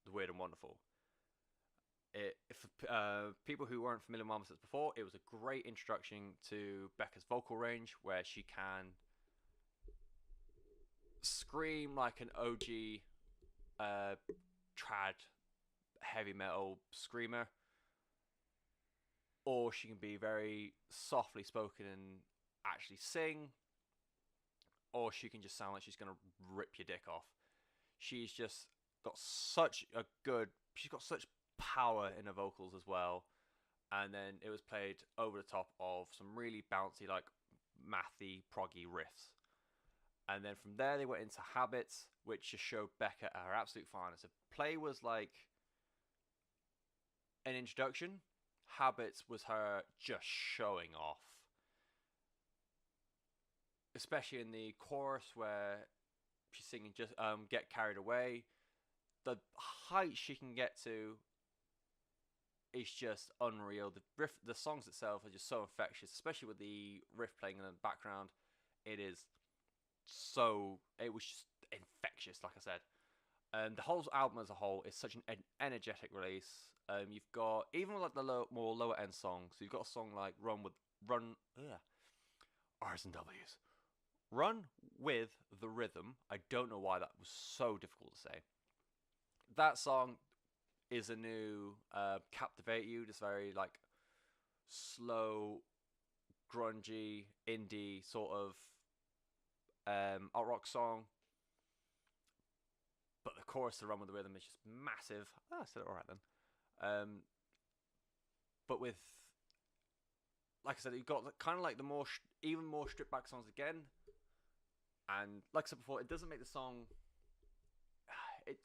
The Weird and Wonderful. For people who weren't familiar with Marmozets before, it was a great introduction to Becca's vocal range, where she can scream like an OG trad heavy metal screamer, or she can be very softly spoken and actually sing, or she can just sound like she's going to rip your dick off. She's just got such power in her vocals as well. And then it was played over the top of some really bouncy, like mathy, proggy riffs. And then from there they went into Habits, which just showed Becca at her absolute finest. So Play was like an introduction. Habits was her just showing off. Especially in the chorus where she's singing just Get Carried Away. The height she can get to is just unreal. The songs itself are just so infectious, especially with the riff playing in the background. It was just infectious, like I said. And the whole album as a whole is such an energetic release. You've got, even with like the more lower end songs, you've got a song like R's and W's. Run with the Rhythm. I don't know why that was so difficult to say. that song is a new Captivate You, just very like slow, grungy, indie sort of alt rock song. But the chorus to Run with the Rhythm is just massive. I said it all right then. But with, like I said, you've got kind of like the even more stripped back songs again. And like I said before, it doesn't make the song,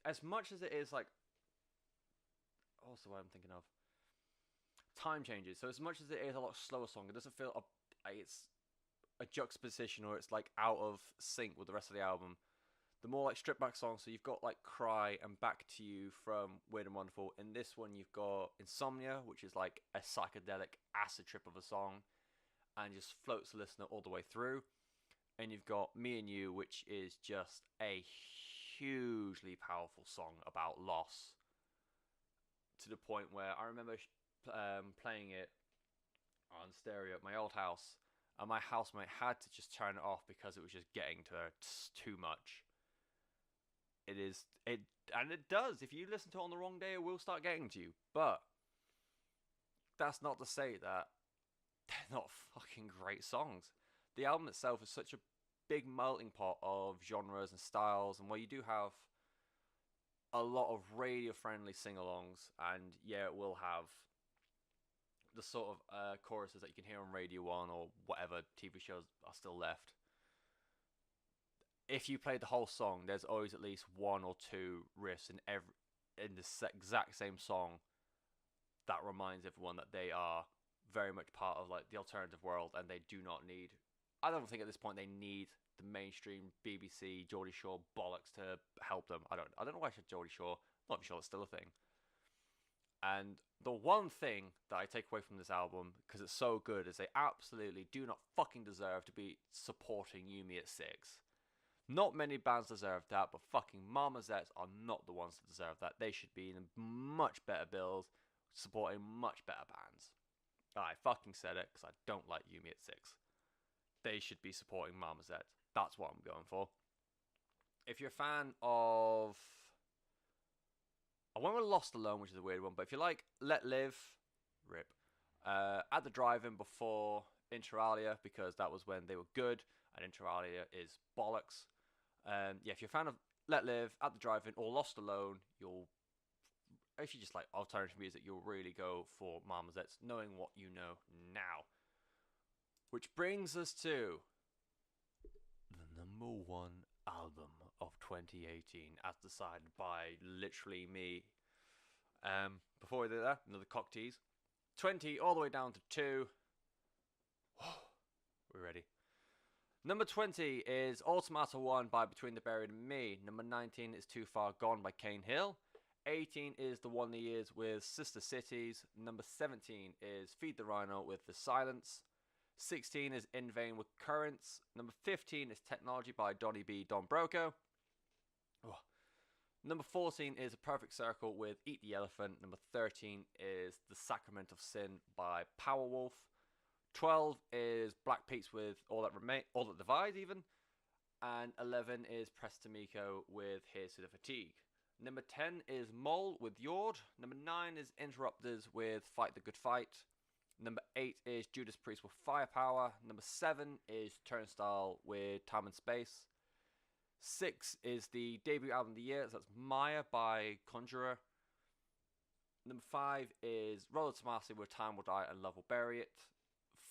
as much as it is like, also what I'm thinking of, time changes. So as much as it is a lot slower song, it doesn't feel like it's a juxtaposition or it's like out of sync with the rest of the album. The more like stripped back songs, so you've got like Cry and Back to You from Weird and Wonderful. In this one, you've got Insomnia, which is like a psychedelic acid trip of a song and just floats the listener all the way through. And you've got Me and You, which is just a hugely powerful song about loss, to the point where I remember playing it on stereo at my old house, and my housemate had to just turn it off because it was just getting to her too much. And it does. If you listen to it on the wrong day, it will start getting to you. But that's not to say that they're not fucking great songs. The album itself is such a big melting pot of genres and styles, and where you do have a lot of radio-friendly sing-alongs, and yeah, it will have the sort of choruses that you can hear on Radio 1 or whatever TV shows are still left. If you play the whole song, there's always at least one or two riffs in the exact same song that reminds everyone that they are very much part of like the alternative world, and they do not need. I don't think at this point they need the mainstream BBC Geordie Shore bollocks to help them. I don't know why I said Geordie Shore. Not even sure it's still a thing. And the one thing that I take away from this album, because it's so good, is they absolutely do not fucking deserve to be supporting Yumi at 6. Not many bands deserve that, but fucking Marmozets are not the ones that deserve that. They should be in much better bills, supporting much better bands. I fucking said it, because I don't like Yumi at 6. They should be supporting Marmozets. That's what I'm going for. If you're a fan of... I went with Lost Alone, which is a weird one, but if you like Let Live, rip. At the Drive-In before Inter Alia, because that was when they were good, and Inter Alia is bollocks. Yeah, if you're a fan of Let Live, At the Drive-In, or Lost Alone, if you just like alternative music, you'll really go for Marmozets, knowing what you know now. Which brings us to the number one album of 2018, as decided by literally me. Before we do that, another cock tease. 20 all the way down to 2. We're ready. Number 20 is Automata 1 by Between the Buried and Me. Number 19 is Too Far Gone by Cane Hill. 18 is The One That Years with Sister Cities. Number 17 is Feed the Rhino with The Silence. 16 is In Vain with Currents. Number 15 is Technology by Donny B. Don Broco. Oh. Number 14 is A Perfect Circle with Eat the Elephant. Number 13 is The Sacrament of Sin by Powerwolf. 12 is Black Peaks with All That Divides even. And 11 is Prestamiko with Here's to the Fatigue. Number 10 is Mole with Yord. Number 9 is Interrupters with Fight the Good Fight. Number 8 is Judas Priest with Firepower. Number 7 is Turnstile with Time and Space. 6 is the debut album of the year. So that's Maya by Conjurer. Number 5 is Rollo Tomasi with Time Will Die and Love Will Bury It.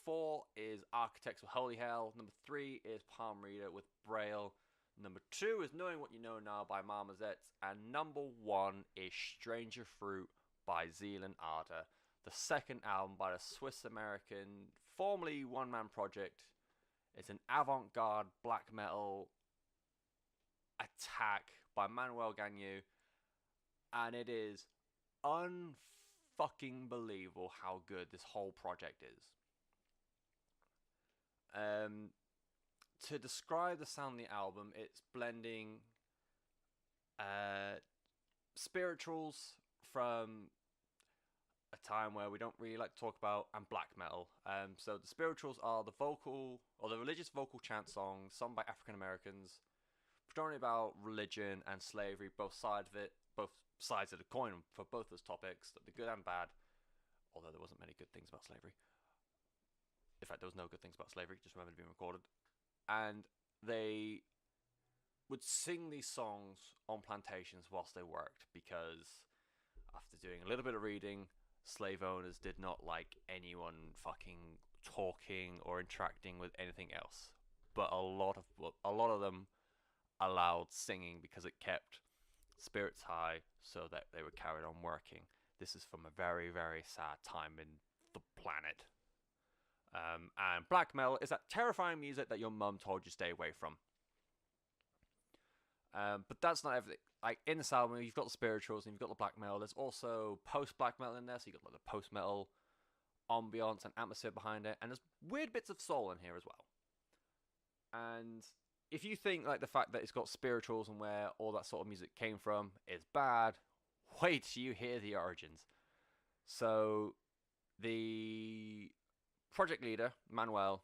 4 is Architects with Holy Hell. Number 3 is Palm Reader with Braille. Number 2 is Knowing What You Know Now by Marmozets. And number 1 is Stranger Fruit by Zealand Ardor, the second album by the Swiss-American, formerly one-man project. It's an avant-garde black metal attack by Manuel Gagnon, and it is unfucking believable how good this whole project is. To describe the sound of the album, it's blending spirituals from a time where we don't really like to talk about, and black metal. So the spirituals are the religious vocal chant songs sung by African Americans, predominantly about religion and slavery, both sides sides of the coin for both those topics, the good and bad, although there wasn't many good things about slavery. In fact, there was no good things about slavery, just remember to be recorded. And they would sing these songs on plantations whilst they worked, because after doing a little bit of reading, slave owners did not like anyone fucking talking or interacting with anything else. But a lot of them allowed singing because it kept spirits high, so that they would carry on working. This is from a very, very sad time in the planet. And black metal is that terrifying music that your mum told you stay away from. But that's not everything. Like, in this album, you've got the spirituals and you've got the black metal. There's also post-black metal in there, so you've got like the post-metal ambiance and atmosphere behind it. And there's weird bits of soul in here as well. And if you think like the fact that it's got spirituals and where all that sort of music came from is bad, wait till you hear the origins. So the project leader, Manuel,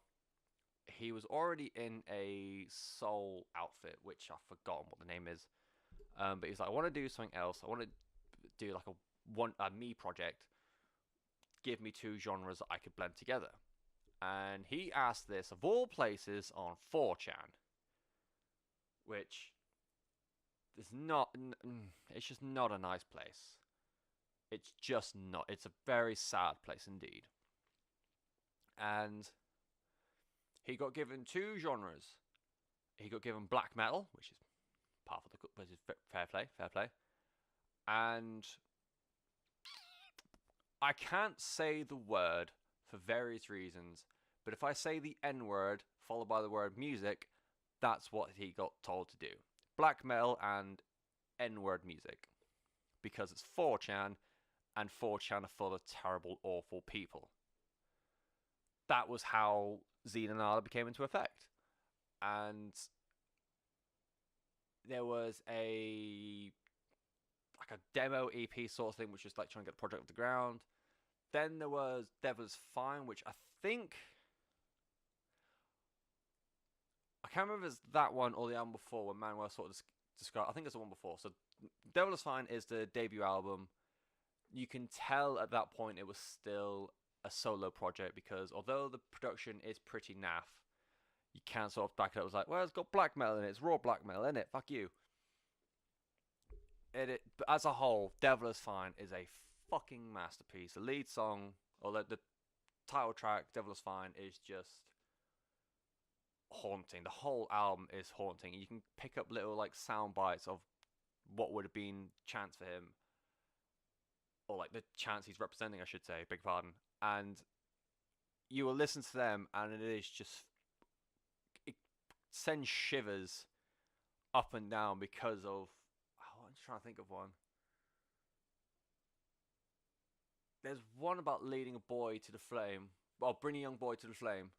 he was already in a soul outfit, which I've forgotten what the name is. But he's like, I want to do something else. I want to do like a me project. Give me two genres that I could blend together. And he asked this, of all places, on 4chan. Which is not... It's just not a nice place. It's just not. It's a very sad place indeed. And he got given two genres. He got given black metal, which is part of the... Which is fair play. And I can't say the word for various reasons, but if I say the N-word followed by the word music, that's what he got told to do. Black metal and N-word music. Because it's 4chan, and 4chan are full of terrible, awful people. That was how Xenonada became into effect. And there was a demo EP sort of thing, which was like trying to get the project off the ground. Then there was Devil's Fine, which I think... I can't remember if it's that one or the album before when Manuel sort of described... I think it's the one before. So Devil Is Fine is the debut album. You can tell at that point it was still a solo project, because although the production is pretty naff, you can't sort of back it up. It was like, well, it's got black metal in it. It's raw black metal in it. Fuck you. But as a whole, Devil Is Fine is a fucking masterpiece. The lead song, or the title track, Devil Is Fine, is just haunting. The whole album is haunting. You can pick up little like sound bites of what would have been chants for him, or like the chants he's representing, I should say, beg pardon. And you will listen to them, and it is just... It sends shivers up and down because of... I'm just trying to think of one. There's one about leading a boy to the flame. Well, bringing a young boy to the flame.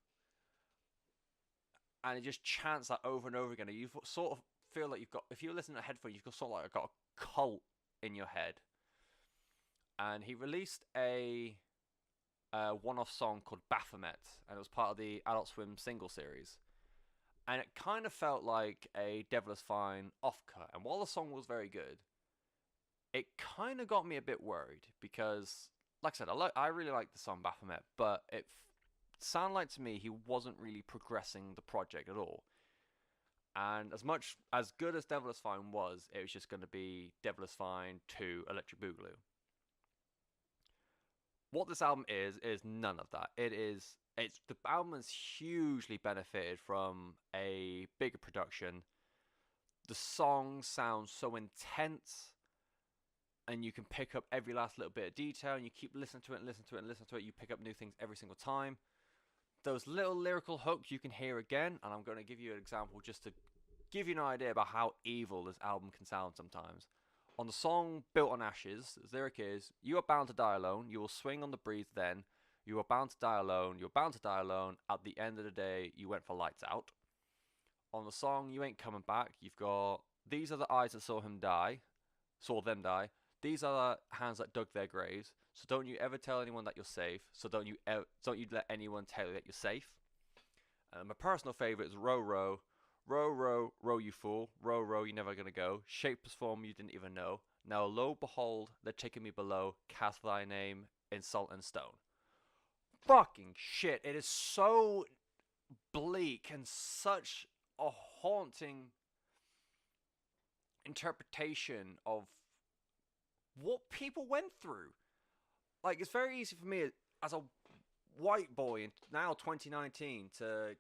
And it just chants that over and over again. You sort of feel like you've got... If you listen to a headphone, you've got sort of like got a cult in your head. And he released a one-off song called Baphomet. And it was part of the Adult Swim single series. And it kind of felt like a Devil Is Fine offcut. And while the song was very good, it kind of got me a bit worried. Because, like I said, I really like the song Baphomet. But it sounded like to me he wasn't really progressing the project at all. And as good as Devil Is Fine was, it was just going to be Devil Is Fine 2 Electric Boogaloo. What this album is none of that. The album has hugely benefited from a bigger production. The songs sound so intense, and you can pick up every last little bit of detail, and you keep listening to it and listening to it and listening to it. You pick up new things every single time. Those little lyrical hooks you can hear again, and I'm going to give you an example just to give you an idea about how evil this album can sound sometimes. On the song Built on Ashes, the lyric is, you are bound to die alone, you will swing on the breeze then, you are bound to die alone, you are bound to die alone, at the end of the day, you went for lights out. On the song You Ain't Coming Back, you've got, these are the eyes that saw them die, these are the hands that dug their graves, so don't you ever tell anyone that you're safe, so don't you let anyone tell you that you're safe. My personal favourite is Row Row. Row, row, row, you fool. Row, row, you're never gonna go. Shapeless form you didn't even know. Now, lo behold, they're taking me below, cast thy name in salt and stone. Fucking shit, it is so bleak and such a haunting interpretation of what people went through. Like, it's very easy for me as a white boy in now 2019 to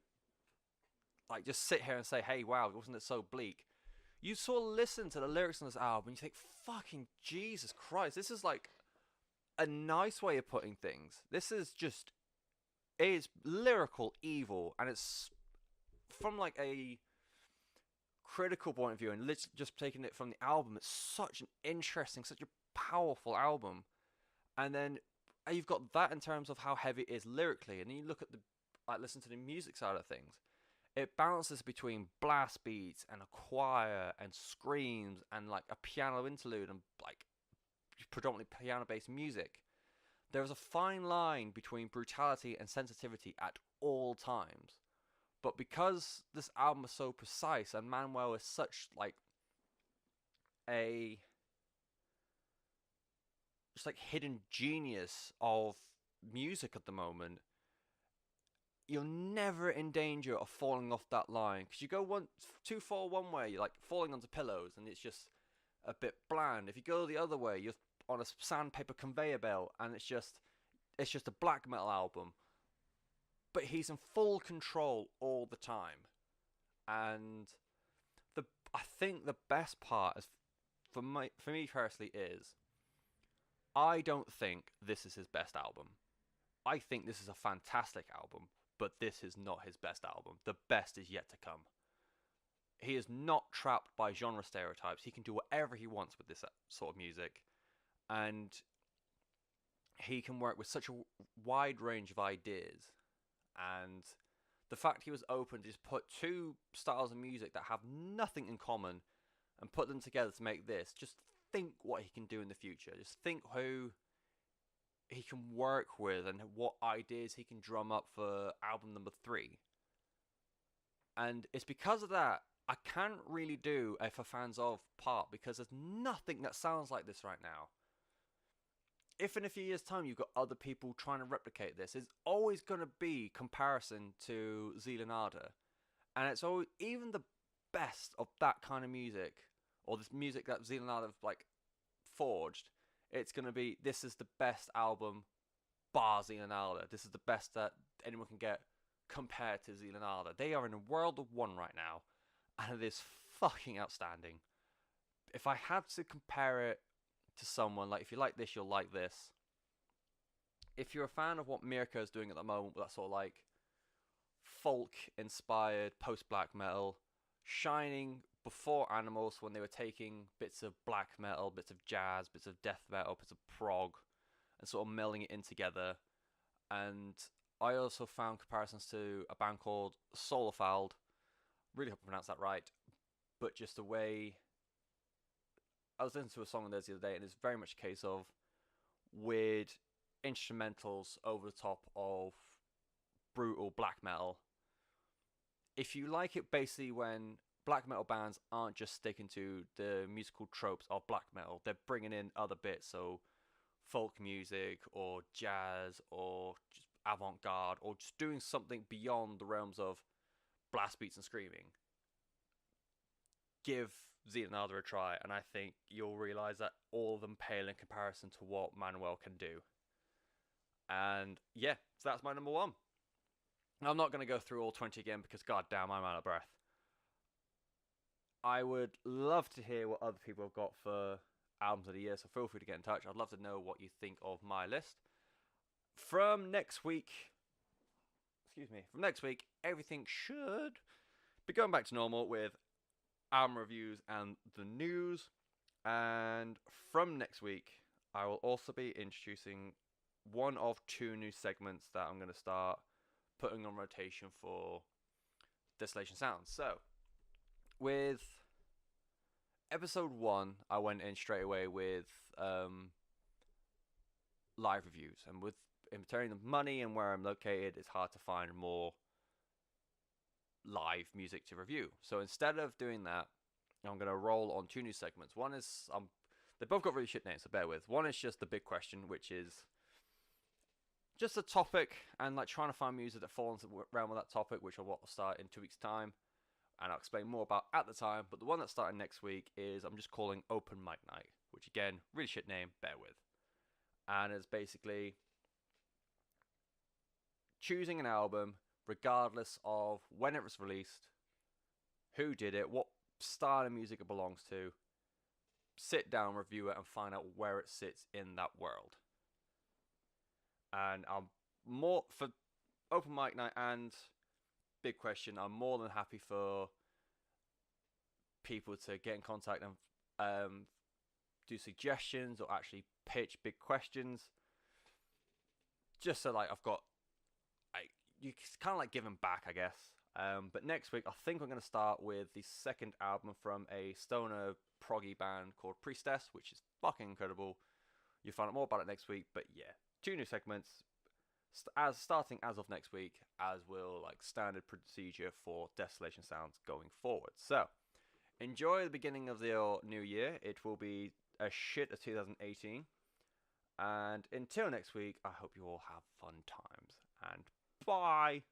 like just sit here and say, hey, wow, wasn't it so bleak? You sort of listen to the lyrics on this album and you think, fucking Jesus Christ, this is like a nice way of putting things. This is just, it is lyrical evil, and it's from like a critical point of view, and literally just taking it from the album, it's such an interesting, such a powerful album. And then you've got that in terms of how heavy it is lyrically, and then you look at the, like, listen to the music side of things. It bounces between blast beats and a choir and screams and like a piano interlude and like predominantly piano based music. There is a fine line between brutality and sensitivity at all times. But because this album is so precise and Manuel is such like a just like hidden genius of music at the moment, you're never in danger of falling off that line, because you go too far one way, you're like falling onto pillows and it's just a bit bland. If you go the other way, you're on a sandpaper conveyor belt and it's just a black metal album. But he's in full control all the time. And I think the best part is, for me personally, is I don't think this is his best album. I think this is a fantastic album, but this is not his best album. The best is yet to come. He is not trapped by genre stereotypes. He can do whatever he wants with this sort of music. And he can work with such a wide range of ideas. And the fact he was open to just put two styles of music that have nothing in common and put them together to make this, just think what he can do in the future. Just think who he can work with and what ideas he can drum up for album number 3. And it's because of that I can't really do a For Fans Of part, because there's nothing that sounds like this right now. If in a few years' time you've got other people trying to replicate this, it's always going to be comparison to Zealanada. And it's always, even the best of that kind of music, or this music that Zealanada like forged, it's going to be, this is the best album bar Zealanada. This is the best that anyone can get compared to Zealanada. They are in a world of one right now, and it is fucking outstanding. If I had to compare it to someone, like, if you like this, you'll like this. If you're a fan of what Mirko is doing at the moment, with that sort of like folk-inspired post-black metal, shining before Animals, when they were taking bits of black metal, bits of jazz, bits of death metal, bits of prog, and sort of melding it in together. And I also found comparisons to a band called Solefald. Really hope I pronounced that right. But just the way, I was listening to a song on theirs the other day, and it's very much a case of weird instrumentals over the top of brutal black metal. If you like it, basically, when black metal bands aren't just sticking to the musical tropes of black metal, they're bringing in other bits, so folk music or jazz or just avant-garde, or just doing something beyond the realms of blast beats and screaming. Give Zealanada a try, and I think you'll realise that all of them pale in comparison to what Manuel can do. And yeah, so that's my number 1. I'm not going to go through all 20 again, because goddamn, I'm out of breath. I would love to hear what other people have got for albums of the year, so feel free to get in touch. I'd love to know what you think of my list. From next week, everything should be going back to normal with album reviews and the news. And from next week, I will also be introducing one of 2 new segments that I'm going to start putting on rotation for Desolation Sounds. So, with episode 1, I went in straight away with live reviews, and with in terms of money and where I'm located, it's hard to find more live music to review. So instead of doing that, I'm going to roll on 2 new segments. One is They both got really shit names, so bear with. One is just The Big Question, which is just a topic and like trying to find music that falls around with that topic, which I will start in 2 weeks' time, and I'll explain more about at the time. But the one that's starting next week is I'm just calling Open Mic Night, which again, really shit name, bear with. And it's basically choosing an album regardless of when it was released, who did it, what style of music it belongs to, sit down, review it, and find out where it sits in that world. And I'm more for Open Mic Night and Big Question. I'm more than happy for people to get in contact and do suggestions or actually pitch big questions. Just so like I've got, you kind of like giving back, I guess. But next week, I think I'm going to start with the second album from a stoner proggy band called Priestess, which is fucking incredible. You'll find out more about it next week. But yeah, 2 new segments, starting as of next week, as will like standard procedure for Desolation Sounds going forward. So enjoy the beginning of the new year. It will be a shit of 2018. And until next week, I hope you all have fun times. And bye!